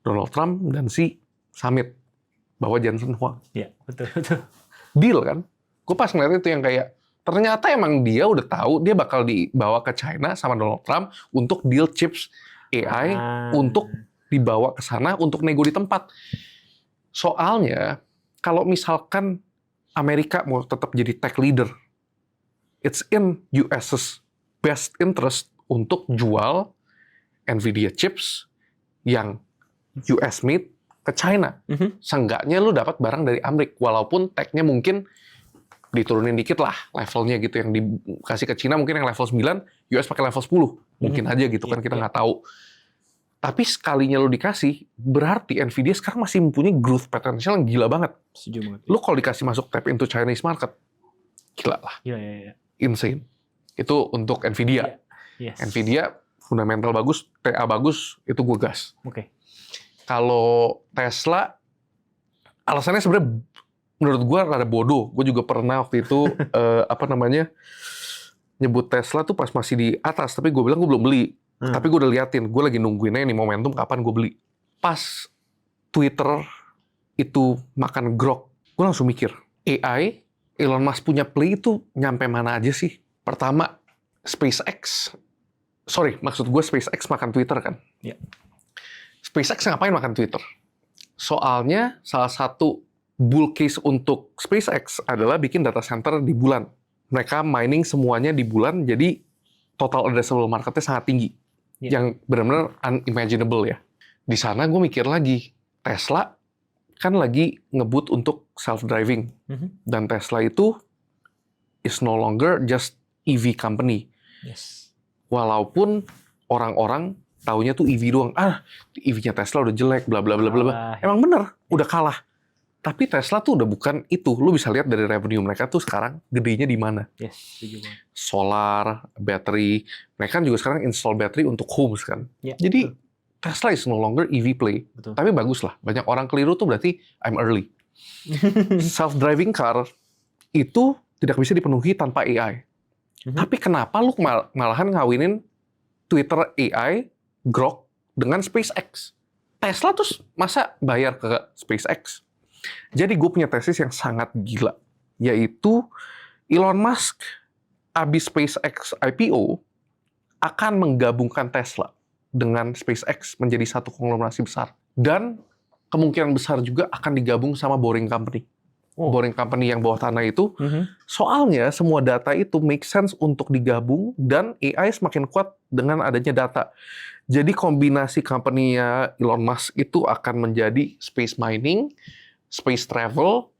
Donald Trump dan si summit bawa Jensen Huang. Iya, betul. Deal kan? Gue pas ngeliat itu yang kayak, ternyata emang dia udah tahu dia bakal dibawa ke China sama Donald Trump untuk deal chips AI untuk dibawa ke sana untuk nego di tempat. Soalnya kalau misalkan Amerika mau tetap jadi tech leader, it's in US's best interest untuk jual Nvidia chips yang US made ke China. Seenggaknya lu dapat barang dari Amerika, walaupun tech-nya mungkin diturunin dikit lah levelnya gitu, yang dikasih ke Cina mungkin yang level 9, US pakai level 10. Mungkin aja gitu kan, kita nggak tahu. Tapi sekalinya lo dikasih, berarti Nvidia sekarang masih mempunyai growth potential yang gila banget. Setuju banget. Lo kalau dikasih masuk tap into Chinese market, gila lah. Iya. Insane. Itu untuk Nvidia. Yes. Nvidia fundamental bagus, TA bagus, itu gue gas. Oke. Kalau Tesla, alasannya sebenarnya menurut gue rada bodoh. Gue juga pernah waktu itu nyebut Tesla tuh pas masih di atas, tapi gue bilang gue belum beli. Tapi gue udah liatin, gue lagi nungguinnya nih momentum kapan gue beli. Pas Twitter itu makan grok, gue langsung mikir, AI, Elon Musk punya play itu nyampe mana aja sih? Pertama, maksud gue SpaceX makan Twitter kan? Iya. SpaceX ngapain makan Twitter? Soalnya salah satu bull case untuk SpaceX adalah bikin data center di bulan. Mereka mining semuanya di bulan, jadi total addressable marketnya sangat tinggi. Yang benar-benar unimaginable ya. Di sana gue mikir lagi, Tesla kan lagi ngebut untuk self-driving. Dan Tesla itu is no longer just EV company. Yes. Walaupun orang-orang taunya tuh EV doang. EV-nya Tesla udah jelek, bla bla bla bla. Emang bener, udah kalah. Tapi Tesla tuh udah bukan itu. Lu bisa lihat dari revenue mereka tuh sekarang gedenya di mana. Yes, setuju banget. Solar, battery. Mereka kan juga sekarang install battery untuk homes kan. Ya, jadi betul. Tesla is no longer EV play. Betul. Tapi bagus lah. Banyak orang keliru tuh berarti I'm early. Self-driving car itu tidak bisa dipenuhi tanpa AI. Tapi kenapa lu malahan ngawinin Twitter AI, Grok, dengan SpaceX? Tesla terus masa bayar ke SpaceX? Jadi gue punya tesis yang sangat gila. Yaitu Elon Musk abis SpaceX IPO akan menggabungkan Tesla dengan SpaceX menjadi satu konglomerasi besar. Dan kemungkinan besar juga akan digabung sama Boring Company. Boring Company yang bawah tanah itu. Soalnya semua data itu make sense untuk digabung dan AI semakin kuat dengan adanya data. Jadi kombinasi company-nya Elon Musk itu akan menjadi space mining, space travel,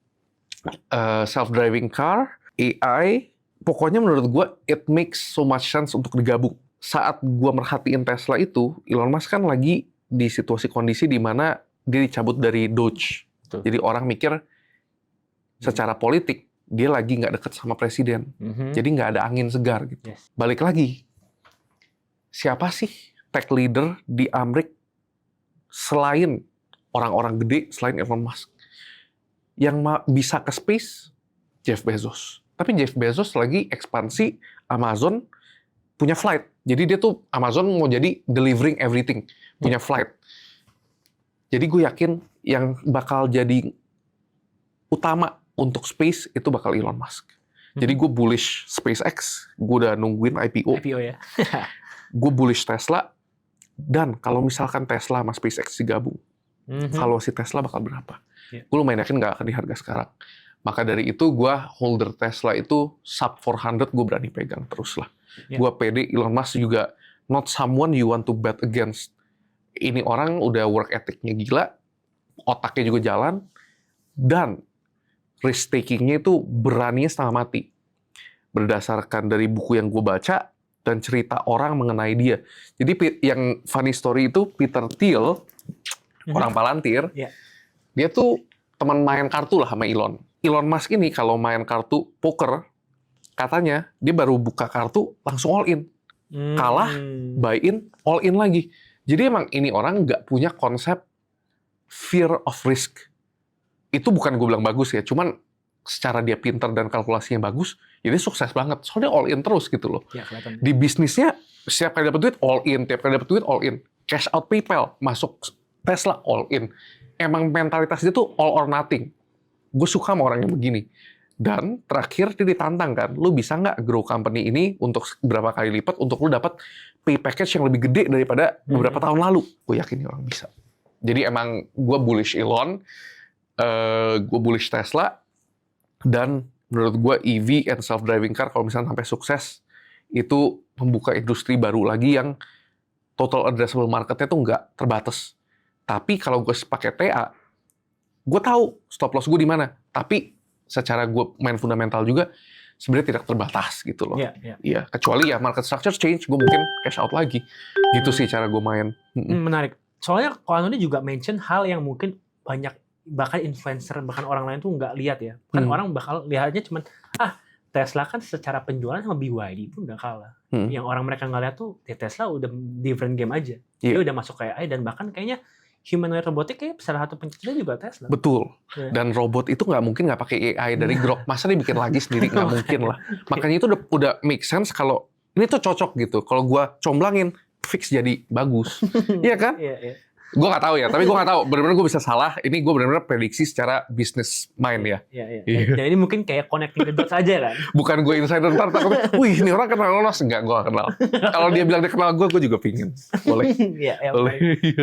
self-driving car, AI. Pokoknya menurut gue it makes so much sense untuk digabung. Saat gue merhatiin Tesla itu, Elon Musk kan lagi di situasi kondisi di mana dia dicabut dari Doge. Betul. Jadi orang mikir secara politik dia lagi nggak deket sama presiden. Jadi nggak ada angin segar gitu. Yes. Balik lagi, siapa sih tech leader di Amerika selain orang-orang gede, selain Elon Musk? Yang bisa ke space, Jeff Bezos. Tapi Jeff Bezos lagi ekspansi Amazon punya flight. Jadi dia tuh Amazon mau jadi delivering everything, punya flight. Jadi gue yakin yang bakal jadi utama untuk space itu bakal Elon Musk. Jadi gue bullish SpaceX, gue udah nungguin IPO. IPO ya. Gue bullish Tesla, dan kalau misalkan Tesla sama SpaceX digabung, valuasi Tesla bakal berapa? Gue lumayan yakin nggak akan di harga sekarang. Maka dari itu gue holder Tesla itu sub 400 gue berani pegang terus lah. Gue pede. Elon Musk juga not someone you want to bet against. Ini orang udah work ethicnya gila, otaknya juga jalan, dan risk takingnya itu beraninya setengah mati. Berdasarkan dari buku yang gue baca dan cerita orang mengenai dia. Jadi yang funny story itu Peter Thiel, orang Palantir, dia tuh teman main kartu lah sama Elon. Elon Musk ini kalau main kartu poker, katanya dia baru buka kartu langsung all in. Kalah, buy in, all in lagi. Jadi emang ini orang nggak punya konsep fear of risk. Itu bukan gue bilang bagus ya, cuman secara dia pintar dan kalkulasinya bagus, ya dia sukses banget. Soalnya all in terus gitu loh. Ya, kelihatan. Di bisnisnya, setiap kali dapat duit, all in. Tiap kali dapat duit, all in. Cash out PayPal, masuk Tesla, all in. Emang mentalitas dia tuh all or nothing. Gue suka sama orang yang begini. Dan terakhir dia ditantang kan, lu bisa nggak grow company ini untuk berapa kali lipat untuk lu dapat pay package yang lebih gede daripada beberapa tahun lalu. Gue yakin orang bisa. Jadi emang gue bullish Elon, gue bullish Tesla, dan menurut gue EV and self-driving car kalau misalnya sampai sukses, itu membuka industri baru lagi yang total addressable marketnya tuh nggak terbatas. Tapi kalau gue pakai TA, gue tahu stop loss gue di mana. Tapi secara gue main fundamental juga, sebenarnya tidak terbatas gitu loh. Iya, kecuali ya market structure change, gue mungkin cash out lagi. Gitu sih cara gue main. Menarik. Soalnya kalau Anthony juga mention hal yang mungkin banyak, bahkan influencer, bahkan orang lain tuh nggak lihat ya. Kan orang bakal lihatnya cuman, Tesla kan secara penjualan sama BYD pun udah kalah. Yang orang mereka nggak lihat tuh, ya Tesla udah different game aja. Dia udah masuk ke AI dan bahkan kayaknya humanoid robotik kayak salah satu pencetusnya juga Tesla. Betul. Ya. Dan robot itu nggak mungkin nggak pakai AI dari Grok. Masa dia bikin lagi sendiri? Nggak mungkin lah. Makanya itu udah make sense kalau ini tuh cocok gitu. Kalau gua comblangin, fix jadi bagus. Iya kan? Iya. Gue nggak tahu ya, tapi gue nggak tahu. Benar-benar gue bisa salah. Ini gue benar-benar prediksi secara bisnis mind ya. Iya. Dan ini mungkin kayak connecting the dots aja kan? Bukan gue insider, ntar takutnya, wih ini orang kenal Lonos. Enggak, gue gak kenal. Kalau dia bilang dia kenal gue juga pingin. Boleh. Iya. Boleh.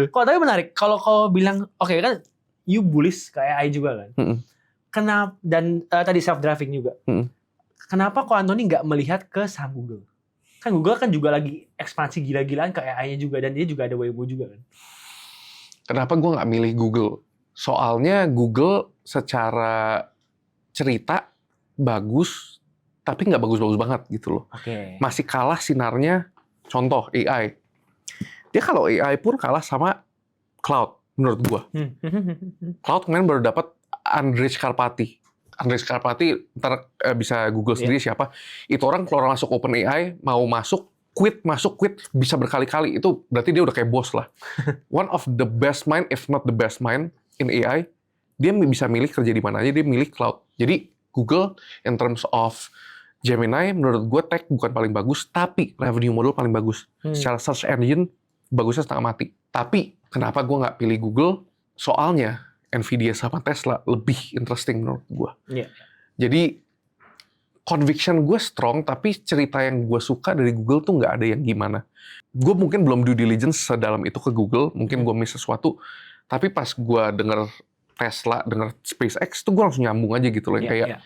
Kok tapi menarik. Kalau kau bilang, oke kan, you bullish ke AI juga kan? Kenapa, dan tadi self-driving juga. Kenapa kok Anthony nggak melihat ke saham Google? Kan Google kan juga lagi ekspansi gila-gilaan ke AI-nya juga. Dan dia juga ada Weibo juga kan? Kenapa gue nggak milih Google? Soalnya Google secara cerita bagus, tapi nggak bagus-bagus banget gitu loh. Masih kalah sinarnya, contoh AI. Dia kalau AI pun kalah sama cloud, menurut gue. Cloud kemarin baru dapat Andrej Karpathy. Andrej Karpathy, ntar bisa Google sendiri siapa. Itu orang kalau masuk OpenAI, mau masuk, quit, bisa berkali-kali. Itu berarti dia udah kayak bos lah. One of the best mind, if not the best mind in AI, dia bisa milih kerja di mana aja, dia milih cloud. Jadi Google, in terms of Gemini, menurut gue tech bukan paling bagus, tapi revenue model paling bagus. Secara search engine, bagusnya setengah mati. Tapi, kenapa gue nggak pilih Google? Soalnya, Nvidia sama Tesla lebih interesting menurut gue. Jadi, conviction gue strong, tapi cerita yang gue suka dari Google tuh nggak ada yang gimana. Gue mungkin belum due diligence sedalam itu ke Google, mungkin gue miss sesuatu, tapi pas gue denger Tesla, denger SpaceX, tuh gue langsung nyambung aja gitu loh. Kayak,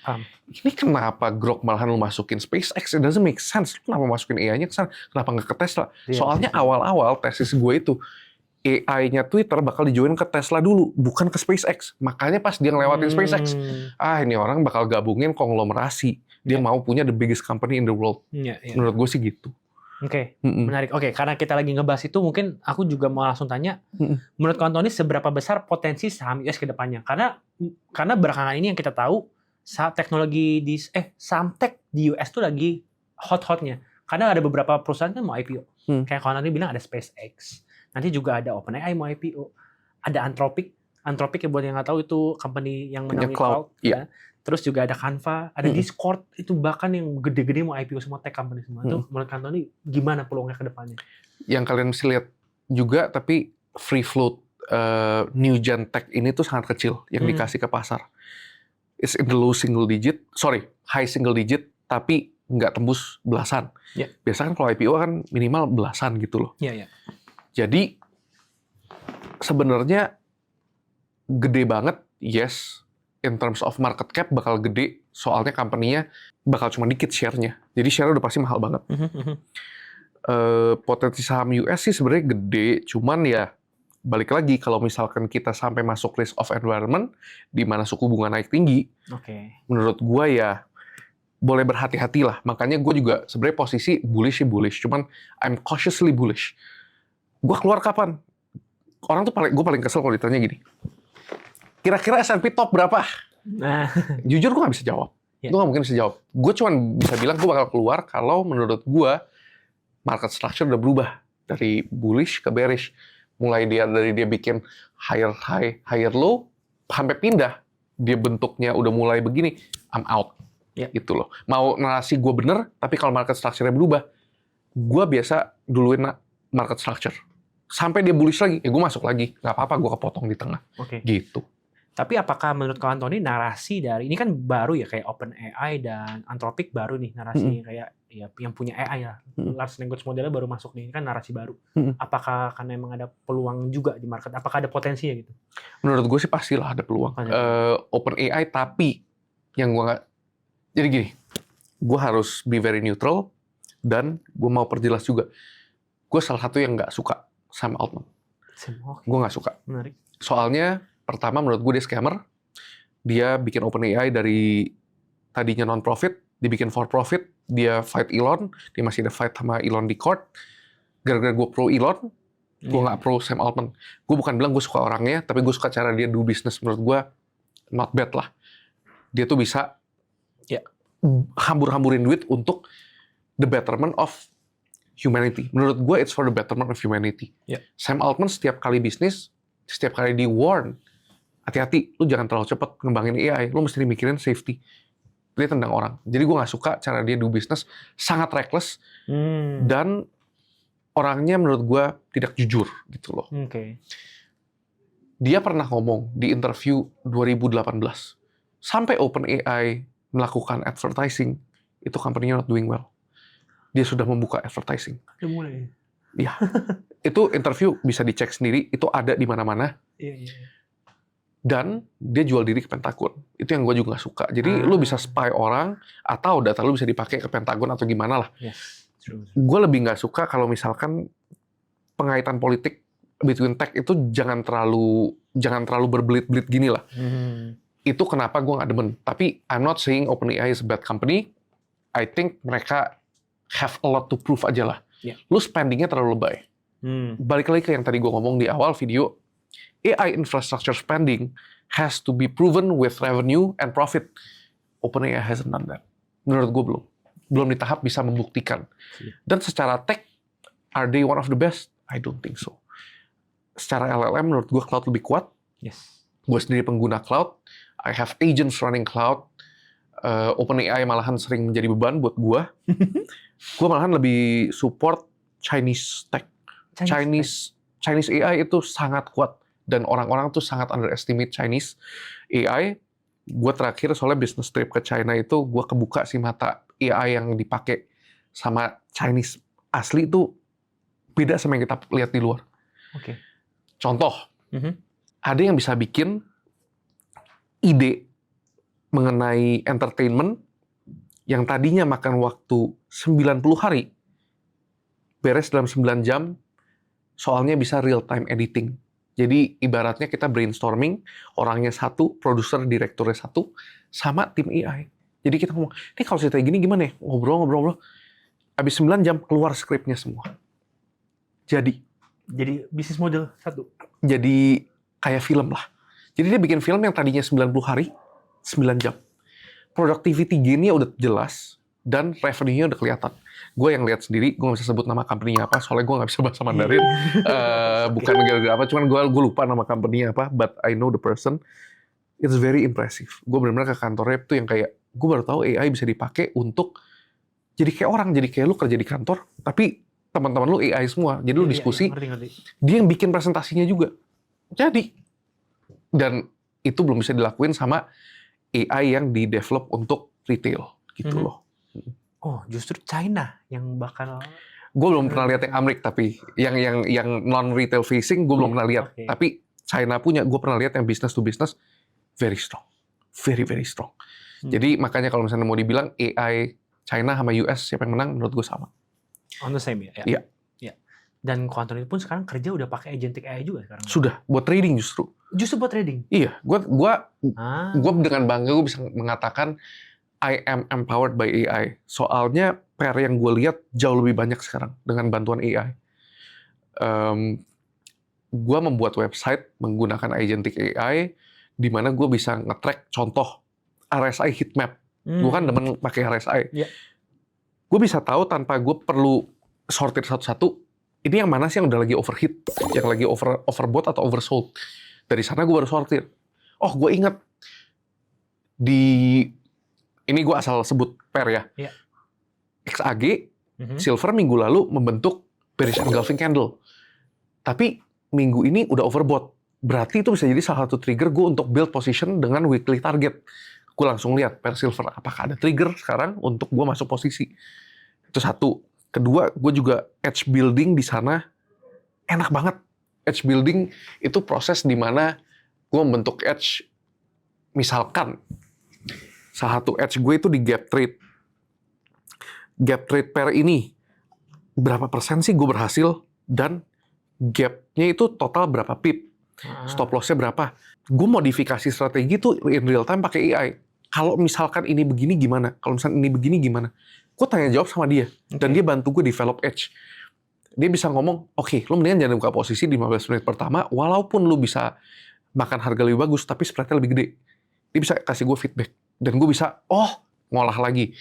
ini kenapa Grok malahan lu masukin SpaceX? It doesn't make sense. Lu kenapa masukin AI-nya ke sana? Kenapa nggak ke Tesla? Soalnya awal-awal tesis gue itu, AI-nya Twitter bakal dijoin ke Tesla dulu, bukan ke SpaceX. Makanya pas dia ngelewatin SpaceX, ini orang bakal gabungin konglomerasi. Dia mau punya the biggest company in the world. Menurut gue sih gitu. Menarik. Karena kita lagi ngebahas itu, mungkin aku juga mau langsung tanya, menurut Anthony seberapa besar potensi saham US ke depannya? Karena belakangan ini yang kita tahu, teknologi di saham tech di US tuh lagi hot-hotnya. Karena ada beberapa perusahaan kan mau IPO. Kayak kalau nanti bilang ada SpaceX. Nanti juga ada OpenAI mau IPO. Ada Anthropic. Anthropic ya buat yang nggak tahu itu company yang menaungi cloud. Ya. Terus juga ada Canva, ada Discord. Itu bahkan yang gede-gede mau IPO semua tech company semua. Itu menurut Anthony gimana peluangnya ke depannya? Yang kalian mesti lihat juga, tapi free float new gen tech ini tuh sangat kecil yang dikasih ke pasar. It's in the high single digit, tapi nggak tembus belasan. Biasanya kan kalau IPO kan minimal belasan gitu loh. Jadi sebenarnya gede banget, yes. In terms of market cap bakal gede, soalnya company-nya bakal cuma dikit share-nya. Jadi share udah pasti mahal banget. Potensi saham US sih sebenarnya gede, cuman ya balik lagi kalau misalkan kita sampai masuk risk of environment, di mana suku bunga naik tinggi, menurut gua ya boleh berhati-hati lah. Makanya gue juga sebenarnya posisi bullish, cuman I'm cautiously bullish. Gua keluar kapan? Orang tuh gue paling kesel kalau ditanya gini. Kira-kira S&P top berapa? Jujur gue nggak bisa jawab. Gue nggak mungkin bisa jawab. Gue cuma bisa bilang gue bakal keluar kalau menurut gue market structure udah berubah dari bullish ke bearish. Mulai dari dia bikin higher high, higher low, sampai pindah. Dia bentuknya udah mulai begini, I'm out. Gitu loh. Mau narasi gue bener, tapi kalau market structure-nya berubah, gue biasa duluin market structure. Sampai dia bullish lagi, ya gue masuk lagi. Nggak apa-apa, gue kepotong di tengah. Gitu. Tapi apakah menurut Kak Anthony narasi dari ini kan baru ya, kayak OpenAI dan Anthropic baru nih narasi kayak ya yang punya AI ya, large language model baru masuk nih, ini kan narasi baru. Apakah karena emang ada peluang juga di market? Apakah ada potensinya gitu? Menurut gue sih pastilah ada peluang. OpenAI, tapi yang gue nggak, jadi gini, gue harus be very neutral dan gue mau perjelas juga. Gue salah satu yang nggak suka Sam Altman. Gue nggak suka. Menarik. Soalnya pertama menurut gue dia scammer. Dia bikin OpenAI dari tadinya non-profit, dibikin for profit. Dia fight Elon, dia masih ada fight sama Elon di court. Gara-gara gue pro Elon, gue nggak pro Sam Altman. Gue bukan bilang gue suka orangnya, tapi gue suka cara dia do business. Menurut gue not bad lah. Dia tuh bisa hambur-hamburin duit untuk the betterment of humanity. Menurut gue, it's for the betterment of humanity. Yeah. Sam Altman setiap kali bisnis, setiap kali di warn, hati-hati, lu jangan terlalu cepat ngembangin AI, lu mesti mikirin safety. Dia tendang orang. Jadi gue nggak suka cara dia do business, sangat reckless, dan orangnya menurut gue tidak jujur gitu loh. Dia pernah ngomong di interview 2018, sampai OpenAI melakukan advertising, itu company-nya not doing well. Dia sudah membuka advertising. Udah mulai. Iya. Itu interview bisa dicek sendiri, itu ada di mana-mana. Iya. Dan dia jual diri ke Pentagon. Itu yang gue juga nggak suka. Jadi lu bisa spy orang, atau data lu bisa dipakai ke Pentagon atau gimana lah. Yes. True. Gue lebih nggak suka kalau misalkan pengaitan politik between tech itu jangan terlalu berbelit-belit gini lah. Itu kenapa gue nggak demen. Tapi I'm not saying OpenAI is a bad company. I think mereka have a lot to prove aja lah. Yeah. Lu spendingnya terlalu lebay. Balik lagi ke yang tadi gue ngomong di awal video, AI infrastructure spending has to be proven with revenue and profit. OpenAI hasn't done that. Menurut gue belum di tahap bisa membuktikan. Dan secara tech, are they one of the best? I don't think so. Secara LLM menurut gue cloud lebih kuat. Yes. Gue sendiri pengguna cloud. I have agents running cloud. OpenAI malahan sering menjadi beban buat gue. Gue malahan lebih support Chinese tech. Chinese AI itu sangat kuat. Dan orang-orang tuh sangat underestimate Chinese AI. Gue terakhir soalnya business trip ke China itu, gue kebuka sih mata AI yang dipakai sama Chinese asli itu beda sama yang kita lihat di luar. Contoh, ada yang bisa bikin ide mengenai entertainment yang tadinya makan waktu 90 hari, beres dalam 9 jam, soalnya bisa real time editing. Jadi ibaratnya kita brainstorming, orangnya satu, produser, direkturnya satu, sama tim AI. Jadi kita ngomong, ini kalau cerita gini gimana ya? Ngobrol. Habis 9 jam, keluar skripnya semua. Jadi bisnis model satu. Jadi kayak film lah. Jadi dia bikin film yang tadinya 90 hari, 9 jam. Productivity gain-nya udah jelas, dan revenue-nya udah kelihatan. Gue yang lihat sendiri, gue nggak bisa sebut nama company-nya apa, soalnya gue nggak bisa bahasa Mandarin. Bukan gara-gara apa, cuman gue lupa nama company-nya apa, but I know the person. It's very impressive. Gue benar-benar ke kantornya tuh yang kayak, gue baru tahu AI bisa dipakai untuk jadi kayak orang, jadi kayak lu kerja di kantor, tapi teman-teman lu AI semua. Jadi lu diskusi, ngerti. dia yang bikin presentasinya juga. Jadi, dan itu belum bisa dilakuin sama AI yang di-develop untuk retail, gitu loh. Oh, justru China yang bakal. Gue belum pernah lihat yang Amrik, tapi yang non retail facing gue belum pernah lihat. Tapi China punya, gue pernah lihat yang business to business very strong, very strong. Jadi makanya kalau misalnya mau dibilang AI China sama US siapa yang menang, menurut gue sama. On the same ya. Iya. Dan Quantum pun sekarang kerja udah pakai agentic AI juga sekarang. Sudah buat trading justru. Justru buat trading. Iya, gue dengan bangga gue bisa mengatakan I am empowered by AI. Soalnya PR yang gue lihat jauh lebih banyak sekarang dengan bantuan AI. Gue membuat website menggunakan agentic AI, di mana gue bisa nge-track contoh RSI heatmap. Gue kan demen pakai RSI. Gue bisa tahu tanpa gue perlu sortir satu-satu, ini yang mana sih yang udah lagi overheat, yang lagi overbought atau oversold. Dari sana gue baru sortir. Oh, gue ingat ini gue asal sebut pair ya. XAG, Silver minggu lalu membentuk bearish engulfing candle. Tapi minggu ini udah overbought. Berarti itu bisa jadi salah satu trigger gue untuk build position dengan weekly target. Gue langsung lihat pair Silver, apakah ada trigger sekarang untuk gue masuk posisi. Itu satu. Kedua, gue juga edge building di sana enak banget. Edge building itu proses di mana gue membentuk edge. Misalkan, salah satu edge gue itu di gap trade. Gap trade pair ini, berapa persen sih gue berhasil, dan gapnya itu total berapa pip, stop loss-nya berapa. Gue modifikasi strategi itu in real time pakai AI. Kalau misalkan ini begini gimana? Kalau misalkan ini begini gimana? Gue tanya jawab sama dia, dan dia bantu gue develop edge. Dia bisa ngomong, oke, lo mendingan jangan buka posisi di 15 menit pertama, walaupun lo bisa makan harga lebih bagus, tapi spread-nya lebih gede. Dia bisa kasih gue feedback. Dan gue bisa, oh, ngolah lagi.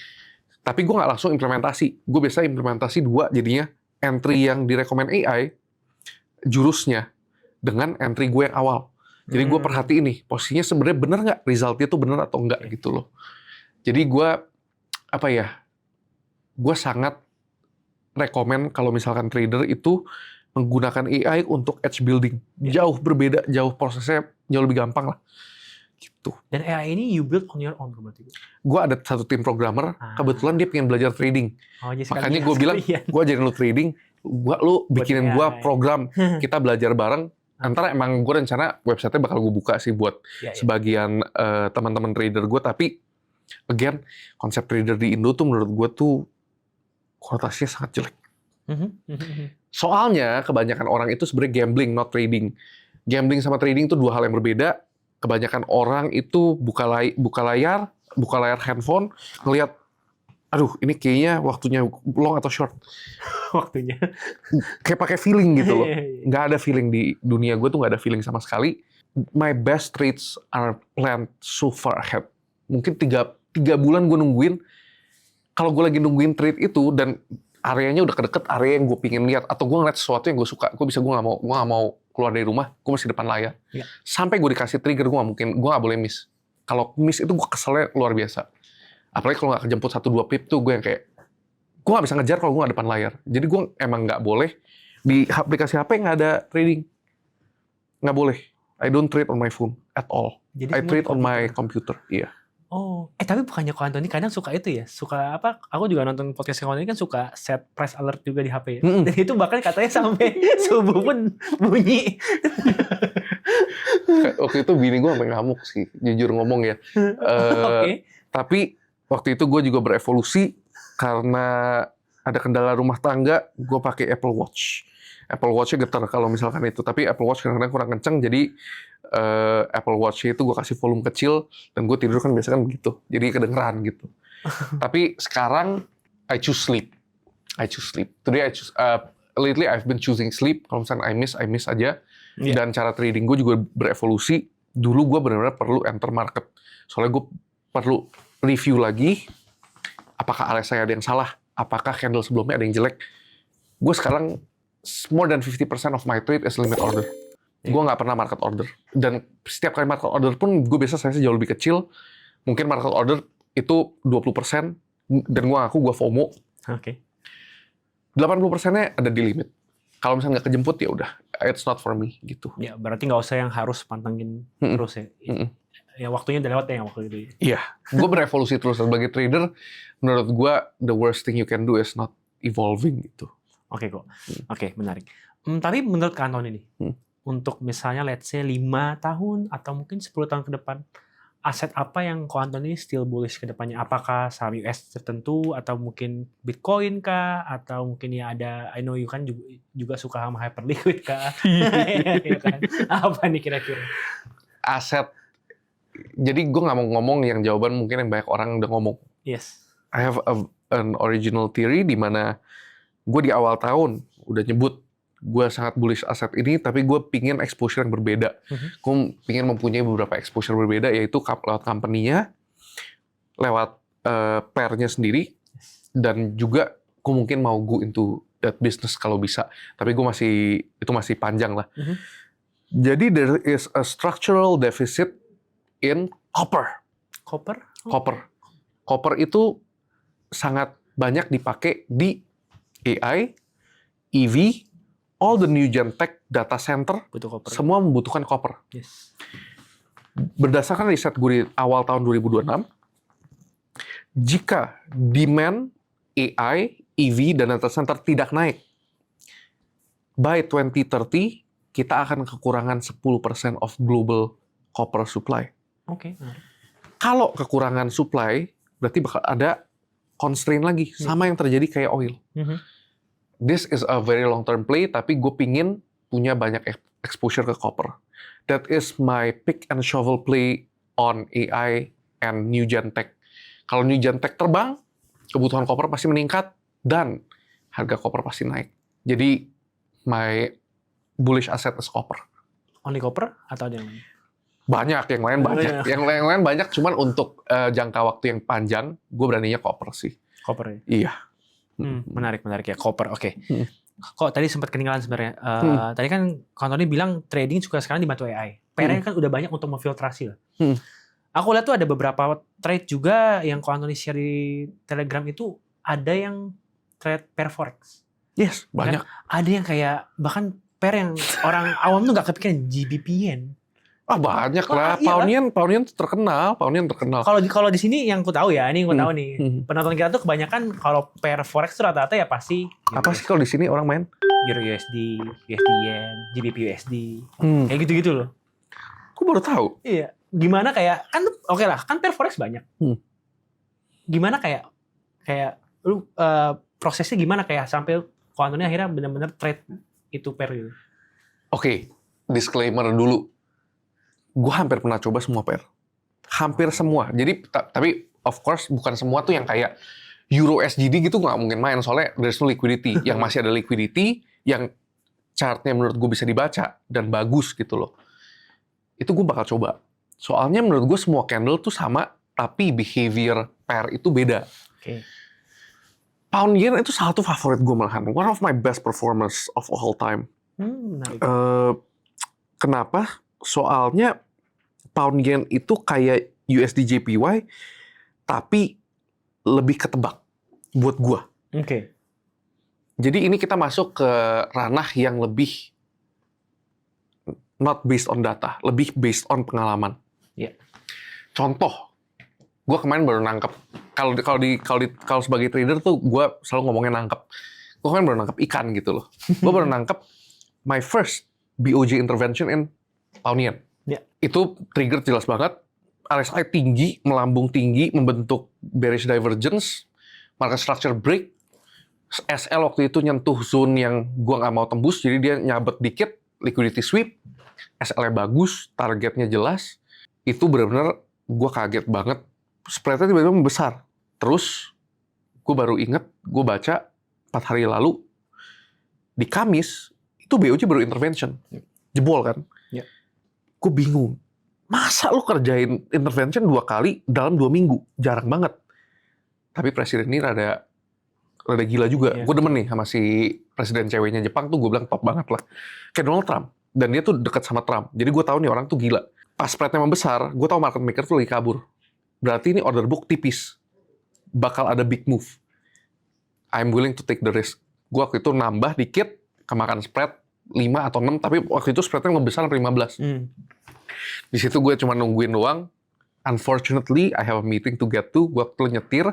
Tapi gue nggak langsung implementasi. Gue biasa implementasi 2, jadinya entry yang direkomend AI, jurusnya, dengan entry gue yang awal. Jadi gue perhatiin nih, posisinya sebenarnya bener nggak? Resultnya tuh bener atau enggak gitu loh. Jadi gue, gue sangat rekomen kalau misalkan trader itu menggunakan AI untuk edge building. Jauh berbeda, jauh prosesnya jauh lebih gampang lah. Gitu. Dan AI ini you build on your own berarti? Gue ada satu tim programmer, kebetulan dia pengen belajar trading. Makanya gue bilang, gue ajarin lu trading, lu bikinin gue program, kita belajar bareng. Antara emang gue rencana website-nya bakal gue buka sih buat sebagian teman-teman trader gue, tapi again, konsep trader di Indo tuh menurut gue tuh konotasinya sangat jelek. Soalnya kebanyakan orang itu sebenarnya gambling, not trading. Gambling sama trading itu 2 hal yang berbeda. Kebanyakan orang itu buka layar handphone, ngelihat, aduh ini kayaknya waktunya long atau short. Waktunya. Kayak pakai feeling gitu loh. Nggak ada feeling di dunia gue tuh, nggak ada feeling sama sekali. My best trades are planned so far ahead. Mungkin 3 bulan gue nungguin. Kalau gue lagi nungguin trade itu dan areanya udah kedeket area yang gue pingin lihat, atau gue ngeliat sesuatu yang gue suka, gue nggak mau keluar dari rumah, gue masih depan layar. Sampai gue dikasih trigger, gue nggak boleh miss. Kalau miss itu gue keselnya luar biasa. Apalagi kalau nggak kejemput 1-2 pip tuh gue yang kayak, gue nggak bisa ngejar kalau gue nggak depan layar. Jadi gue emang nggak boleh di aplikasi HP nggak ada trading, nggak boleh. I don't trade on my phone at all. Jadi I trade on my computer. Iya. Oh, tapi bukannya Ko Antoni kadang suka itu ya? Suka apa? Aku juga nonton podcast Ko Antoni kan suka set price alert juga di HP ya. Dan itu bahkan katanya sampai subuh pun bunyi. Waktu itu bini gue sampai ngamuk sih, jujur ngomong ya. Tapi waktu itu gue juga berevolusi karena ada kendala rumah tangga, gue pakai Apple Watch. Apple Watch-nya getar kalau misalkan itu, tapi Apple Watch kadang-kadang kurang kenceng, jadi Apple Watch-nya itu gue kasih volume kecil, dan gue tidur kan biasanya kan begitu, jadi kedengeran gitu. Tapi sekarang I choose sleep. Today lately I've been choosing sleep. Kalau misalkan I miss aja. Dan cara trading gue juga berevolusi. Dulu gue benar-benar perlu enter market, soalnya gue perlu review lagi. Apakah alias saya ada yang salah? Apakah candle sebelumnya ada yang jelek? Gue sekarang more than 50% of my trade is limit order. Gue nggak pernah market order. Dan setiap kali market order pun gue biasa saya jauh lebih kecil. Mungkin market order itu 20%, dan gue ngaku gue FOMO. 80%-nya ada di limit. Kalau misalnya nggak kejemput ya udah, it's not for me gitu. Ya berarti nggak usah yang harus pantengin terus ya. Ya waktunya udah lewat ya waktu itu. Iya, gue berevolusi terus sebagai trader. Menurut gue the worst thing you can do is not evolving gitu. Oke kok. Oke, menarik. Tapi menurut Kak Antoni nih, untuk misalnya let's say 5 tahun atau mungkin 10 tahun ke depan, aset apa yang Kak Antoni still bullish ke depannya? Apakah saham US tertentu atau mungkin Bitcoin kah, atau mungkin ya ada, I know you kan juga suka sama hyperliquid kah? Ya kan? Apa nih kira-kira? Aset. Jadi gue nggak mau ngomong yang jawaban mungkin yang banyak orang udah ngomong. Yes. I have an original theory di mana gue di awal tahun udah nyebut gue sangat bullish aset ini, tapi gue pingin exposure yang berbeda. Gue pingin mempunyai beberapa exposure berbeda, yaitu lewat company-nya, lewat pair-nya sendiri, dan juga gue mungkin mau go into that business kalau bisa. Tapi itu masih panjang lah. Jadi there is a structural deficit in copper. Copper itu sangat banyak dipakai di AI, EV, all the new gen tech, data center, semua membutuhkan copper. Yes. Berdasarkan riset gue di awal tahun 2026, jika demand AI, EV, dan data center tidak naik, by 2030, kita akan kekurangan 10% of global copper supply. Kalau kekurangan supply, berarti bakal ada constraint lagi, sama yang terjadi kayak oil. This is a very long-term play, tapi gue pingin punya banyak exposure ke copper. That is my pick and shovel play on AI and new gen tech. Kalau new gen tech terbang, kebutuhan copper pasti meningkat, dan harga copper pasti naik. Jadi, my bullish asset is copper. Only copper atau ada yang lain? Banyak, yang lain banyak. Yang lain banyak, cuman untuk jangka waktu yang panjang, gue beraninya Copper sih. Copper ya? Iya. Menarik ya, Copper, oke. Kok tadi sempat ketinggalan sebenarnya. Tadi kan Anthony bilang trading juga sekarang dibantu AI. PR-nya kan udah banyak untuk memfiltrasi lah. Aku lihat tuh ada beberapa trade juga yang Anthony share di Telegram itu ada yang trade pair forex. Yes, banyak. Kan? Ada yang kayak bahkan pair yang orang awam tuh nggak kepikiran, GBP-yen. Banyak lah. Pound-yen terkenal. Kalau di sini yang ku tahu ya, ini yang ku tahu nih. Penonton kita tuh kebanyakan kalau pair forex tuh rata-rata ya pasti. Apa sih kalau di sini orang main? Euro USD, USD Yen, GBP USD, kayak gitu-gitu loh. Aku baru tahu. Iya. Gimana kayak kan oke lah, kan pair forex banyak. Gimana kayak lu prosesnya gimana kayak sampai kuantumnya akhirnya benar-benar trade itu pair gitu. Oke, disclaimer dulu. Gue hampir pernah coba semua pair. Hampir semua. Jadi, tapi of course bukan semua tuh yang kayak Euro SGD gitu nggak mungkin main. Soalnya there's no liquidity. Yang masih ada liquidity, yang chartnya menurut gue bisa dibaca, dan bagus gitu loh. Itu gue bakal coba. Soalnya menurut gue semua candle tuh sama, tapi behavior pair itu beda. Okay. Pound yen itu satu favorit gue malahan. One of my best performers of all time. Kenapa? Soalnya pound yen itu kayak USD JPY, tapi lebih ketebak buat gua. Oke. Jadi ini kita masuk ke ranah yang lebih not based on data, lebih based on pengalaman. Yeah. Contoh, gua kemarin baru nangkep. Kalau sebagai trader tuh gua selalu ngomongnya nangkep. Gua kemarin baru nangkep ikan gitu loh. Gua baru nangkep my first BOJ intervention in pound yen. Yeah. Itu trigger jelas banget. RSI tinggi, melambung tinggi, membentuk bearish divergence, market structure break. SL waktu itu nyentuh zone yang gua nggak mau tembus, jadi dia nyabet dikit, liquidity sweep. SL-nya bagus, targetnya jelas. Itu benar-benar gua kaget banget. Spread-nya tiba-tiba membesar. Terus gua baru inget, gua baca 4 hari lalu di Kamis itu BOJ baru intervention, jebol kan? Yeah. Gue bingung, masa lu kerjain intervention 2 kali dalam 2 minggu? Jarang banget. Tapi presiden ini rada gila juga. Yeah. Gue demen nih sama si presiden ceweknya Jepang tuh, gue bilang top banget lah. Kayak Donald Trump. Dan dia tuh dekat sama Trump. Jadi gue tahu nih orang tuh gila. Pas spreadnya membesar, gue tahu market maker tuh lagi kabur. Berarti ini order book tipis. Bakal ada big move. I'm willing to take the risk. Gue waktu itu nambah dikit, kemakan spread 5 atau 6, tapi waktu itu spreadnya membesar sampai 15. Di situ gue cuma nungguin doang. Unfortunately, I have a meeting to get to. Gue waktu nyetir,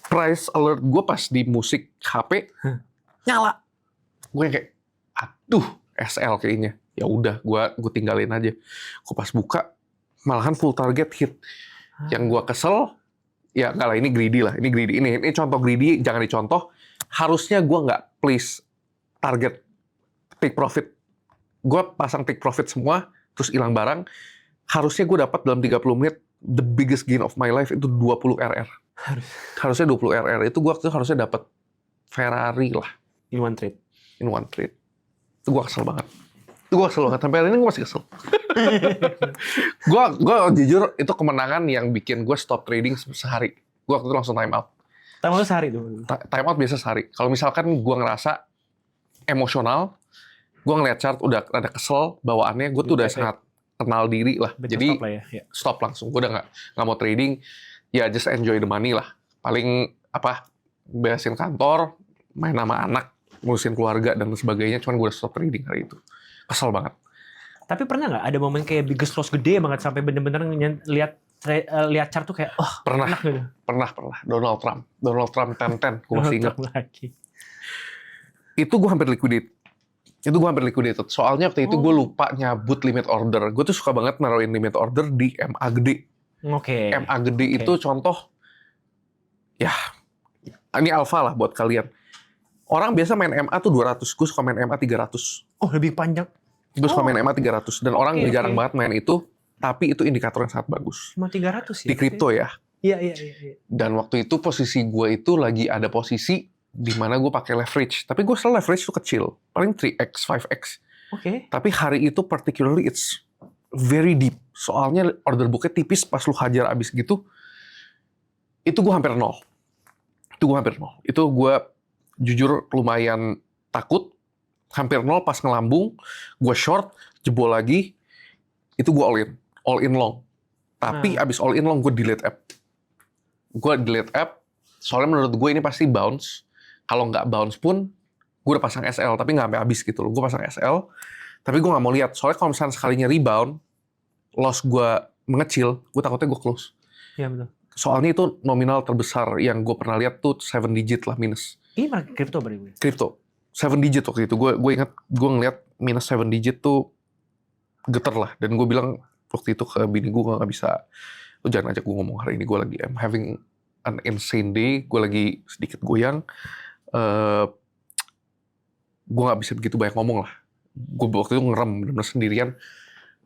price alert gue pas di musik HP nyala. Gue kayak, aduh, SL kayaknya. Ya udah, gue tinggalin aja. Gue pas buka, malahan full target hit. Yang gue kesel, ya nggak lah, ini greedy lah. Ini contoh greedy, jangan dicontoh. Harusnya gue nggak place target take profit. Gue pasang take profit semua, terus hilang barang. Harusnya gue dapat dalam 30 menit the biggest gain of my life itu 20 RR. Harusnya 20 RR. Itu gue harusnya dapat Ferrari lah. In one trade. Itu gue kesel banget. Sampai hari ini gue masih kesel. Gue jujur itu kemenangan yang bikin gue stop trading sehari. Gue waktu itu langsung time out. Time out sehari tuh? Time out biasa sehari. Kalau misalkan gue ngerasa emosional, gue ngeliat chart udah ada kesel bawaannya, gue tuh udah sangat kenal diri lah. Jadi stop, stop langsung. Gue udah nggak mau trading. Ya just enjoy the money lah. Paling beresin kantor, main sama anak, ngurusin keluarga dan sebagainya. Cuman gue udah stop trading hari itu. Kesel banget. Tapi pernah nggak ada momen kayak biggest loss gede banget sampai bener-bener lihat chart tuh kayak pernah gitu. Pernah Donald Trump 10-10 gue masih ingat. Itu gue hampir liquidated. Soalnya waktu itu gue lupa nyabut limit order. Gue tuh suka banget naruhin limit order di MA gede. MA gede itu contoh, ya ini alpha lah buat kalian. Orang biasa main MA tuh 200, gue suka main MA 300. Oh, lebih panjang. Gue suka main MA 300 dan orang jarang banget main itu. Tapi itu indikator yang sangat bagus. Cuma 300 ya? Di kripto ya. Iya. Dan waktu itu posisi gue itu lagi ada posisi di mana gue pakai leverage. Tapi gue selalu leverage itu kecil. Paling 3x, 5x. Oke. Tapi hari itu particularly it's very deep. Soalnya order booknya tipis pas lu hajar abis gitu. Itu gue hampir nol. Itu gue jujur lumayan takut. Hampir nol pas ngelambung. Gue short, jebol lagi. Itu gue all in long. Tapi abis all in long gue delete app. Soalnya menurut gue ini pasti bounce. Kalau nggak bounce pun, gue udah pasang SL, tapi nggak sampai habis gitu loh. Gue pasang SL, tapi gue nggak mau lihat. Soalnya kalau misalnya sekalinya rebound, loss gue mengecil, gue takutnya gue close. Iya betul. Soalnya itu nominal terbesar yang gue pernah lihat tuh 7 digit lah minus. Ini market crypto berarti? Crypto. 7 digit waktu itu. Gue ingat, gue ngeliat minus 7 digit tuh geter lah. Dan gue bilang waktu itu ke bini gue nggak bisa, lu jangan ajak gue ngomong hari ini. Gue lagi, I'm having an insane day. Gue lagi sedikit goyang. Gue nggak bisa begitu banyak ngomong lah. Gue waktu itu ngerem, bener-bener sendirian.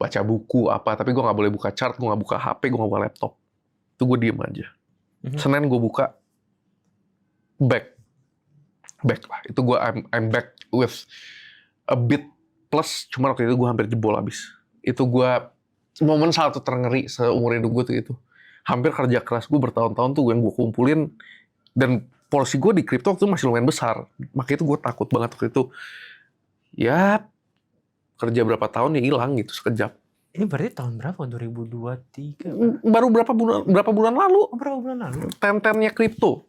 Baca buku apa, tapi gue nggak boleh buka chart, gue nggak buka HP, gue nggak buka laptop. Itu gue diem aja. Senin gue buka, back lah. Itu gue I'm back with a bit plus, cuma waktu itu gue hampir jebol abis. Itu gue, momen satu terngeri seumur hidup gue tuh itu. Hampir kerja keras gue bertahun-tahun tuh yang gue kumpulin, dan porsi gue di kripto waktu itu masih lumayan besar. Makanya itu gue takut banget waktu itu. Ya, kerja berapa tahun ya hilang gitu sekejap. Ini berarti tahun berapa? 2023? Baru berapa bulan lalu. Berapa bulan lalu? Ten-tennya kripto.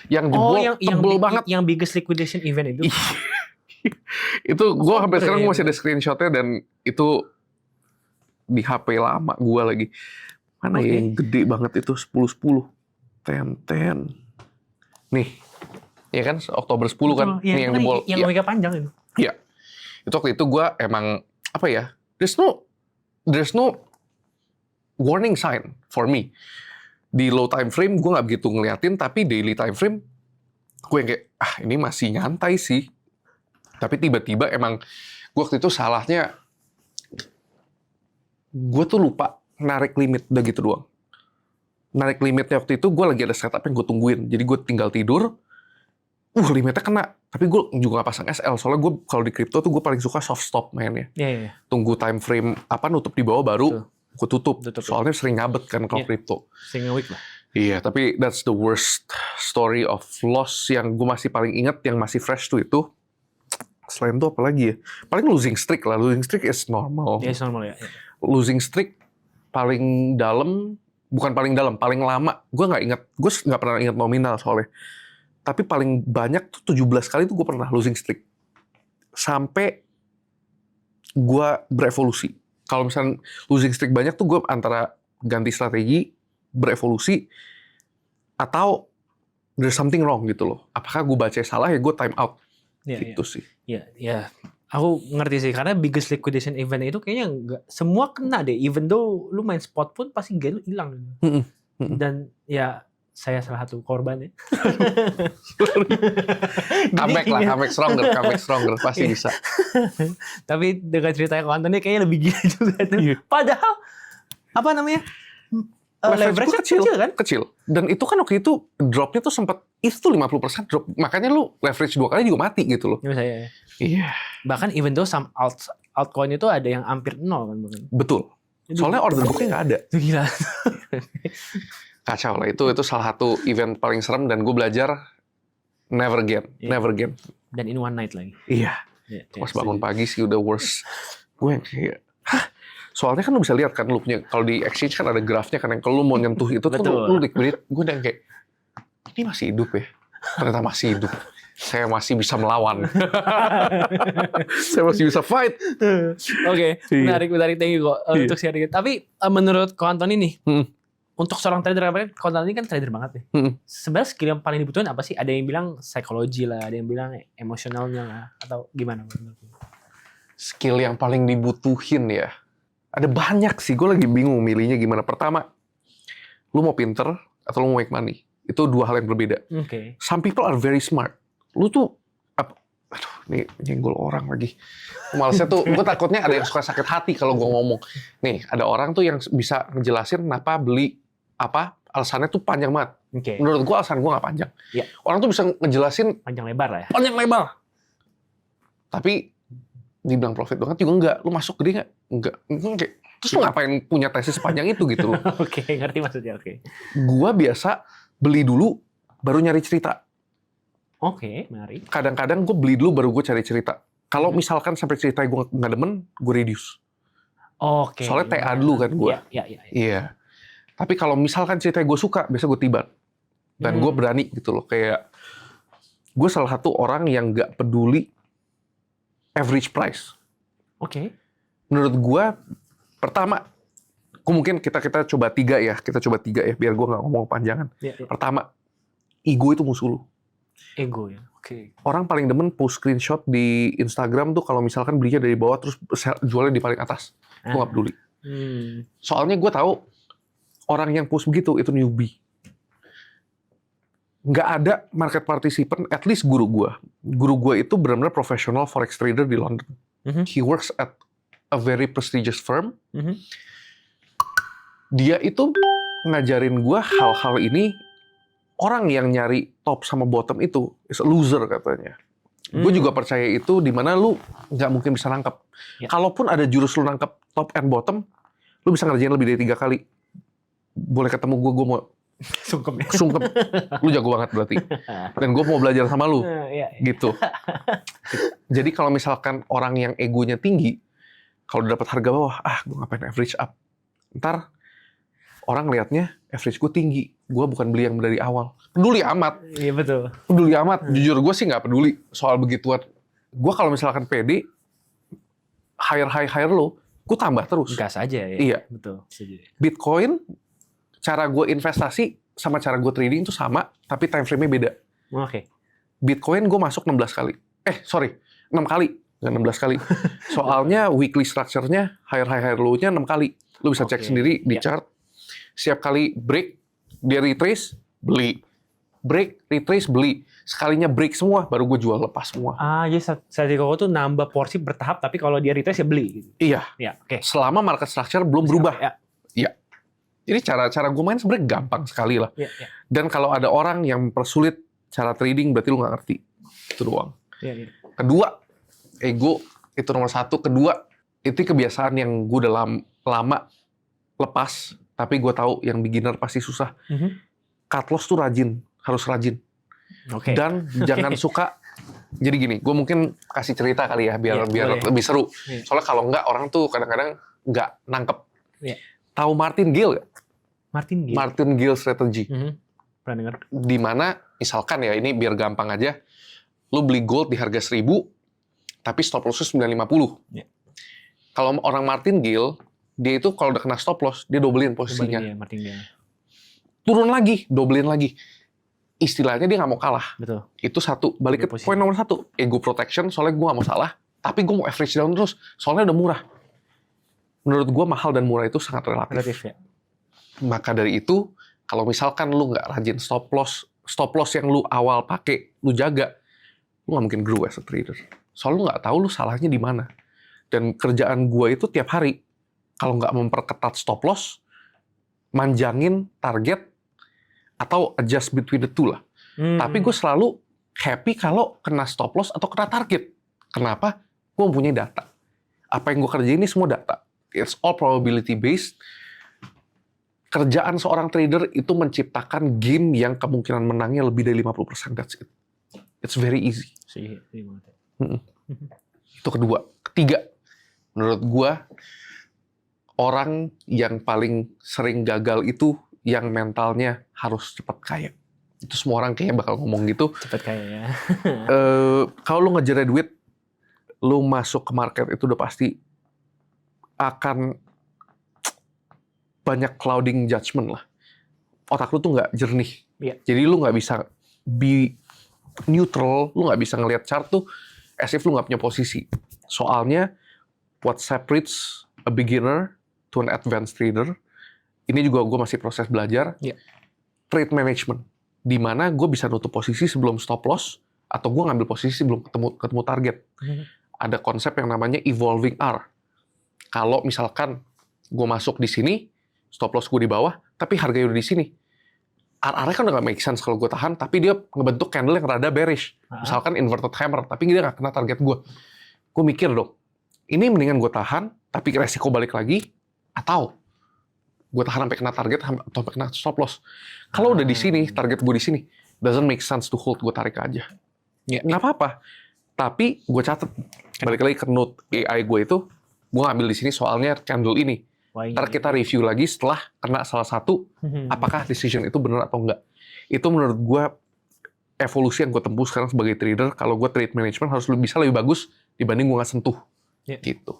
Yang jebol, tebel banget. Yang biggest liquidation event itu? Itu gue sampai sekarang masih ada screenshotnya, dan itu di HP lama gue lagi. Mana ya yang gede banget itu, 10-10. Ten. Nih, ya kan Oktober 10 kan? Ya, nih yang jebol. Yang omega panjang itu. Iya. Itu waktu itu gue emang, apa ya, there's no warning sign for me. Di low time frame gue nggak begitu ngeliatin, tapi daily time frame gue yang kayak, ini masih nyantai sih. Tapi tiba-tiba emang gue waktu itu salahnya, gue tuh lupa narik limit, udah gitu doang. Narik limitnya waktu itu gue lagi ada setup yang gue tungguin. Jadi gue tinggal tidur, limitnya kena. Tapi gue juga gak pasang SL, soalnya gue kalau di crypto tuh gue paling suka soft stop mainnya. Iya. Tunggu time frame nutup di bawah baru gue tutup. Soalnya sering ngabet kan kalau crypto. Single week lah. Iya, tapi that's the worst story of loss yang gue masih paling inget, yang masih fresh tuh itu. Selain itu apa lagi ya? Paling losing streak lah. Losing streak is normal. Iya, normal ya. Losing streak paling dalam, bukan paling dalam, paling lama. Gue nggak pernah ingat nominal soalnya. Tapi paling banyak tuh 17 kali tuh gue pernah losing streak. Sampai gue berevolusi. Kalau misalnya losing streak banyak tuh gue antara ganti strategi, berevolusi, atau there's something wrong gitu loh. Apakah gue baca salah ya gue time out. Gitu sih. Iya. Aku ngerti sih, karena biggest liquidation event itu kayaknya nggak semua kena deh. Even though lu main spot pun pasti gain lu hilang. Dan ya saya salah satu korban ya. Comeback stronger, pasti bisa. Tapi dengan ceritanya kontennya kayaknya lebih gila juga tuh. Padahal apa namanya? Leverage kecil kan? Kecil. Dan itu kan waktu itu dropnya tuh sempat itu tuh 50% drop. Makanya lu leverage 2 kali juga mati gitu loh. Iya. Iya. Bahkan even though some altcoin itu ada yang hampir 0 kan. Betul. Soalnya order booknya nggak ada. Itu gila. Kacau lah. Itu salah satu event paling serem, dan gue belajar never again. Dan in one night lagi. Iya. Pas bangun pagi sih udah worst. Gue yang kayak, soalnya kan lu bisa lihat kan, lu punya, kalau di exchange kan ada grafnya kan, yang kalau lu mau nyentuh itu tuh lu liquidate. Gue udah kayak, ini masih hidup ya? Ternyata masih hidup. Saya masih bisa melawan. Saya masih bisa fight. Oke, menarik. Thank you kok untuk sharing. Tapi menurut Ko Antoni nih, untuk seorang trader, Ko Antoni kan trader banget nih. Sebenarnya skill yang paling dibutuhin apa sih? Ada yang bilang psikologi lah, ada yang bilang emosionalnya lah, atau gimana? Skill yang paling dibutuhin ya? Ada banyak sih, gue lagi bingung milihnya gimana. Pertama, lu mau pinter atau lu mau make money? Itu dua hal yang berbeda. Some people are very smart. Lu tuh, ini nyenggol orang lagi. Malesnya tuh, gue takutnya ada yang suka sakit hati kalau gue ngomong. Nih, ada orang tuh yang bisa ngejelasin kenapa beli apa, alasannya tuh panjang banget. Menurut gue alasan gue nggak panjang. Orang tuh bisa ngejelasin panjang lebar lah ya. Panjang lebar. Tapi Dibilang profit banget juga enggak. Lu masuk gede nggak? Enggak. Kayak, terus lu ngapain punya tesis sepanjang itu gitu loh. Oke, ngerti maksudnya, oke. Gua biasa beli dulu, baru nyari cerita. Oke, menarik. Kadang-kadang gue beli dulu, baru gue cari cerita. Kalau misalkan sampai cerita gue nggak demen, gue reduce. Oke. Soalnya TA dulu kan gue. Iya. Iya. Tapi kalau misalkan cerita gue suka, biasa gue tibat. Dan gue berani gitu loh. Kayak, gue salah satu orang yang nggak peduli average price. Oke. Menurut gue, pertama, mungkin kita coba 3 ya. Kita coba 3 ya, biar gue nggak ngomong panjangan. Iya. Pertama, ego itu musuh lu. Ego ya, oke. Orang paling demen post screenshot di Instagram tuh kalau misalkan belinya dari bawah terus jualnya di paling atas. Gue nggak peduli. Soalnya gue tahu orang yang post begitu itu newbie. Nggak ada market participant, at least guru gue. Guru gue itu benar-benar profesional forex trader di London. He works at a very prestigious firm. Dia itu ngajarin gue hal-hal ini. Orang yang nyari top sama bottom itu is a loser katanya. Gue juga percaya itu di mana lu nggak mungkin bisa nangkep. Ya. Kalaupun ada jurus lu nangkep top and bottom, lu bisa ngerjain lebih dari 3 kali. Boleh ketemu gue mau Sungkem. Lu jago banget berarti. Dan gue mau belajar sama lu. Gitu. Jadi kalau misalkan orang yang egonya tinggi, kalau dapat harga bawah, gue ngapain average up. Ntar orang liatnya average gue tinggi. Gue bukan beli yang dari awal. Peduli amat. Iya betul. Peduli amat. Jujur gue sih nggak peduli soal begituan. Gue kalau misalkan pede, higher low, gue tambah terus. Gas aja ya. Iya. Betul. Setuju. Bitcoin, cara gue investasi sama cara gue trading itu sama, tapi time frame-nya beda. Oke. Bitcoin gue masuk 16 kali. 6 kali. Nggak 16 kali. Soalnya weekly structure-nya higher low-nya 6 kali. Lu bisa cek sendiri di chart. Setiap kali break, dia retrace, beli. Break, retrace, beli. Sekalinya break semua, baru gue jual lepas semua. Jadi strategi koko tuh nambah porsi bertahap, tapi kalau dia retrace ya beli. Gitu. Iya. Ya, oke. Selama market structure belum berubah. Ya. Iya. Jadi cara gue main sebenarnya gampang sekali lah. Ya. Dan kalau ada orang yang mempersulit cara trading, berarti lu nggak ngerti. Itu doang. Ya. Kedua, ego itu nomor 1. Kedua, itu kebiasaan yang gue udah lama lepas. Tapi gue tahu yang beginner pasti susah. Cut loss tuh harus rajin. Oke. Dan jangan suka. Jadi gini, gue mungkin kasih cerita kali ya biar lebih seru. Soalnya kalau enggak orang tuh kadang-kadang nggak nangkep. Tahu Martin Gill gak? Martin Gill Strategy. Pernah dengar? Di mana misalkan ya ini biar gampang aja, lu beli gold di harga 1.000, tapi stop loss-nya 950. Kalau orang Martin Gill, dia itu kalau udah kena stop loss, dia dobelin posisinya. Turun lagi, dobelin lagi. Istilahnya dia nggak mau kalah. Betul. Itu satu. Balik ke poin nomor 1. Ego protection, soalnya gue nggak mau salah. Tapi gue mau average down terus. Soalnya udah murah. Menurut gue mahal dan murah itu sangat relatif. Ya. Maka dari itu, kalau misalkan lu nggak rajin stop loss yang lu awal pakai, lu jaga, lu nggak mungkin grow as a trader. Soalnya lu nggak tahu lu salahnya di mana. Dan kerjaan gue itu tiap hari, kalau nggak memperketat stop loss, manjangin target, atau adjust between the two lah. Tapi gue selalu happy kalau kena stop loss atau kena target. Kenapa? Gue mempunyai data. Apa yang gue kerjain ini semua data. It's all probability based. Kerjaan seorang trader itu menciptakan game yang kemungkinan menangnya lebih dari 50%. That's it. It's very easy. Itu kedua. Ketiga, menurut gue, orang yang paling sering gagal itu yang mentalnya harus cepat kaya. Itu semua orang kayaknya bakal ngomong gitu. Cepat kaya ya. Kalau lu ngejar duit, lu masuk ke market itu udah pasti akan banyak clouding judgment lah. Otak lu tuh nggak jernih. Jadi lu nggak bisa be neutral, lu nggak bisa ngelihat chart tuh as if lu nggak punya posisi. Soalnya, what separates a beginner to an advanced trader, ini juga gue masih proses belajar, trade management. Di mana gue bisa nutup posisi sebelum stop loss, atau gue ngambil posisi sebelum ketemu target. Ada konsep yang namanya evolving R. Kalau misalkan gue masuk di sini, stop loss gue di bawah, tapi harganya udah di sini. R-nya kan udah nggak make sense kalau gue tahan, tapi dia ngebentuk candle yang rada bearish. Misalkan inverted hammer, tapi dia nggak kena target gue. Gue mikir dong, ini mendingan gue tahan, tapi resiko balik lagi, atau gue tahan sampai kena target atau sampai kena stop loss. Kalau udah di sini, target gue di sini, doesn't make sense to hold, gue tarik aja. Ya. Nggak apa-apa. Tapi gue catat, balik lagi ke note AI gue itu, gue ngambil di sini soalnya candle ini. Ntar kita review lagi setelah kena salah satu, apakah decision itu benar atau enggak. Itu menurut gue evolusi yang gue tempuh sekarang sebagai trader. Kalau gue trade management harus bisa lebih bagus dibanding gue nggak sentuh. Ya. Gitu.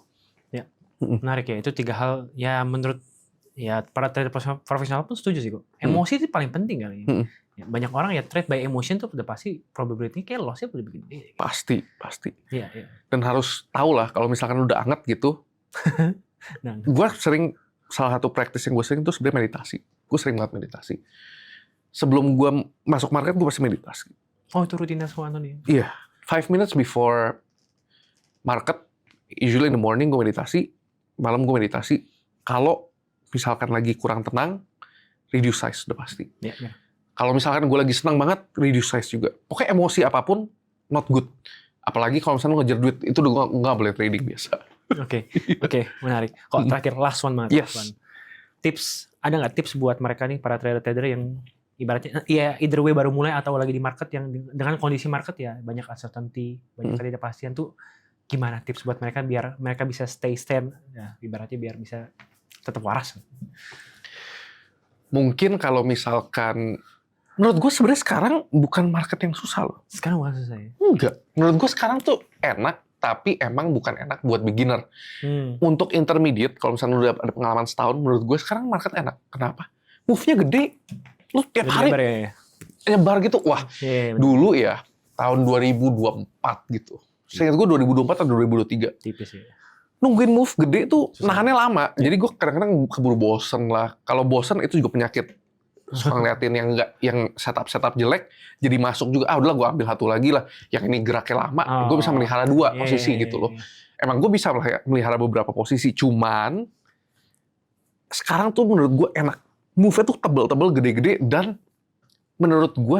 Ya. Menarik ya. Itu 3 hal ya menurut ya para trader profesional pun setuju sih kok. Emosi itu paling penting kali. Ya, banyak orang ya trade by emotion tuh udah pasti probability kayak loss-nya udah bikin gede. Pasti. Iya. Dan harus tahu lah kalau misalkan udah anget gitu. Nah, Gue sering, salah satu practice yang gue sering tuh sebenarnya meditasi. Gue sering banget meditasi. Sebelum gue masuk market, gue pasti meditasi. oh itu rutinitas Antoni. Iya, 5 minutes before market, usually in the morning gue meditasi, malam gue meditasi. Kalau misalkan lagi kurang tenang, reduce size udah pasti. Ya. Kalau misalkan gue lagi senang banget, reduce size juga. Pokoknya emosi apapun, not good. Apalagi kalau misalnya lo ngejar duit, itu udah nggak boleh trading biasa. Oke, menarik. Kok terakhir last one banget. Yes. Last one. Tips, ada nggak tips buat mereka nih para trader-trader yang ibaratnya ya either way baru mulai atau lagi di market yang dengan kondisi market ya banyak uncertainty, banyak ketidakpastian tuh gimana tips buat mereka biar mereka bisa stay stand ya ibaratnya biar bisa tetap waras. Mungkin kalau misalkan, menurut gue sebenarnya sekarang bukan market yang susah loh. Sekarang bukan susah ya? Enggak. Menurut gue sekarang tuh enak, tapi emang bukan enak buat beginner. Untuk intermediate, kalau misalnya udah ada pengalaman setahun, menurut gue sekarang market enak. Kenapa? Move-nya gede. Lu tiap hari nyebar gitu. Wah, dulu ya, tahun 2024 gitu. Seingat gue 2024 atau 2023. Tipis ya. Nungguin move gede tuh nahannya lama. Jadi gue kadang-kadang keburu bosen lah. Kalau bosen itu juga penyakit. Suka ngeliatin yang setup jelek, jadi masuk juga. Udahlah gue ambil satu lagi lah. Yang ini geraknya lama, gue bisa melihara 2 posisi gitu loh. Emang gue bisa melihara beberapa posisi. Cuman sekarang tuh menurut gue enak. Move-nya tuh tebel-tebel, gede-gede, dan menurut gue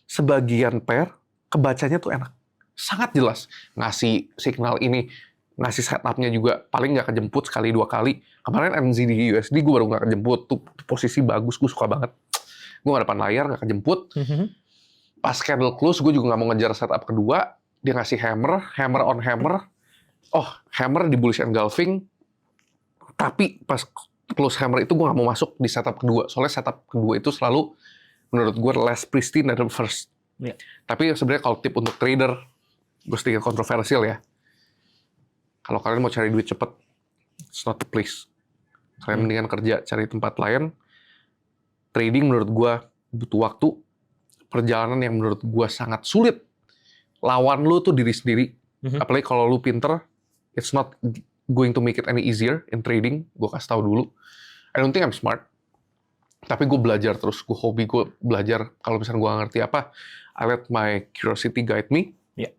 sebagian pair kebacanya tuh enak. Sangat jelas. Ngasih signal ini, ngasih setup-nya juga paling nggak kejemput sekali 2 kali. Kemarin NZD USD gue baru nggak kejemput. Tuh posisi bagus, gue suka banget. Gue nggak depan layar, nggak kejemput. Pas candle close, gue juga nggak mau ngejar setup kedua. Dia ngasih hammer on hammer. Oh, hammer di bullish engulfing. Tapi pas close hammer itu gue nggak mau masuk di setup kedua. Soalnya setup kedua itu selalu menurut gue less pristine dari first. Yeah. Tapi sebenarnya kalau tip untuk trader, gue sedikit kontroversial ya. Kalau kalian mau cari duit cepet, it's not the place. Kalian mendingan kerja, cari tempat lain. Trading menurut gue butuh waktu. Perjalanan yang menurut gue sangat sulit. Lawan lu tuh diri sendiri. Apalagi kalau lu pinter, it's not going to make it any easier in trading. Gue kasih tahu dulu. I don't think I'm smart. Tapi gue belajar terus. Gue hobi gue belajar. Kalau misalnya gue nggak ngerti apa, I let my curiosity guide me. Yeah.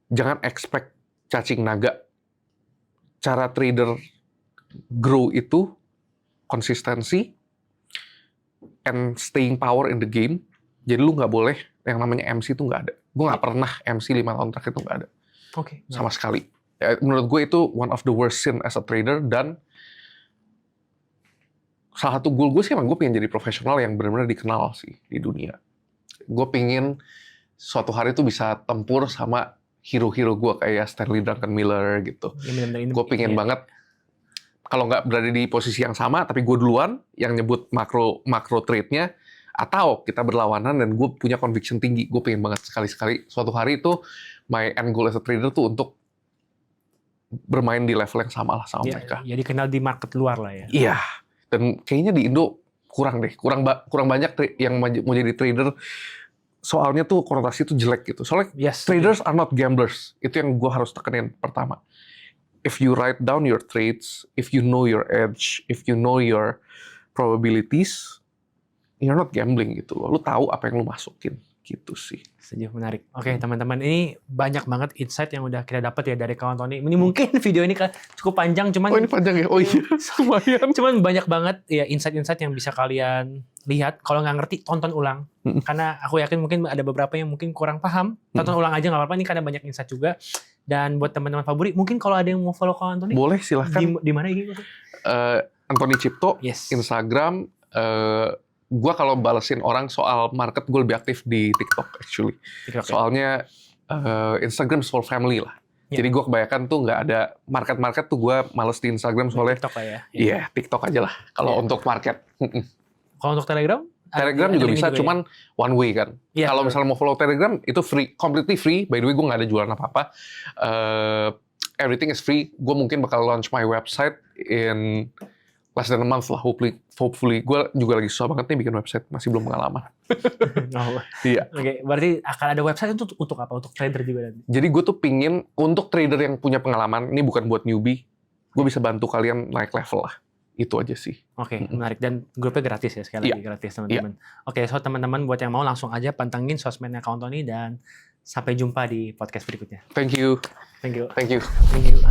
Jangan expect cacing naga. Cara trader grow itu konsistensi and staying power in the game. Jadi lu nggak boleh yang namanya MC itu nggak ada. Gue nggak pernah MC 5 tahun terakhir itu nggak ada. Sama sekali. Ya, menurut gue itu one of the worst sin as a trader, dan salah satu goal gue sih emang gue pengen jadi profesional yang benar-benar dikenal sih di dunia. Gue pengen suatu hari tuh bisa tempur sama hero-hero gue kayak Stanley Druckenmiller gitu. Gue pengen banget kalau nggak berada di posisi yang sama, tapi gue duluan yang nyebut makro trade-nya, atau kita berlawanan dan gue punya conviction tinggi. Gue pengen banget sekali-sekali suatu hari itu my end goal as a trader tuh untuk bermain di level yang sama lah sama mereka. Jadi kenal di market luar lah ya. Iya. Dan kayaknya di Indo kurang deh, kurang banyak yang mau jadi trader. Soalnya tuh konotasi itu jelek gitu. Soalnya traders are not gamblers. Itu yang gue harus tekenin pertama. If you write down your trades, if you know your edge, if you know your probabilities, you're not gambling gitu loh. Lu tahu apa yang lu masukin Gitu sih. Setuju, menarik. Oke, teman-teman, ini banyak banget insight yang udah kita dapat ya dari kawan Tony. Ini mungkin video ini cukup panjang, cuman Oh ini panjang ya? Oh iya, lumayan. cuman banyak banget ya insight-insight yang bisa kalian lihat. Kalau nggak ngerti, tonton ulang. Karena aku yakin mungkin ada beberapa yang mungkin kurang paham. Tonton ulang aja nggak apa-apa, ini karena banyak insight juga. Dan buat teman-teman Faburi, mungkin kalau ada yang mau follow kawan Tony, boleh silahkan. di mana gitu? Anthony Cipto, Yes. Instagram. Gue kalau balesin orang soal market, gue lebih aktif di TikTok actually. TikTok, Soalnya Instagram is for family lah. Ya. Jadi gue kebanyakan tuh nggak ada market tuh gue males di Instagram soalnya. TikTok lah ya. Iya, TikTok aja lah kalau untuk market. Kalau untuk Telegram? Telegram juga bisa, cuman one way kan. Ya, Kalau misalnya mau follow Telegram, itu free, completely free. By the way, gue nggak ada jualan apa-apa. Everything is free. Gue mungkin bakal launch my website in less than a month lah, hopefully. Gue juga lagi susah banget nih bikin website, masih belum pengalaman. Oh. Iya. Oke, berarti akan ada website untuk apa? Untuk trader juga nanti? Jadi gue tuh pingin, untuk trader yang punya pengalaman, ini bukan buat newbie, gue bisa bantu kalian naik level lah. Itu aja sih. Oke, menarik. Dan grupnya gratis ya, sekali lagi gratis teman-teman. Oke, so teman-teman buat yang mau langsung aja pantengin sosmednya kawan Tony dan sampai jumpa di podcast berikutnya. Thank you. Thank you. Thank you. Thank you.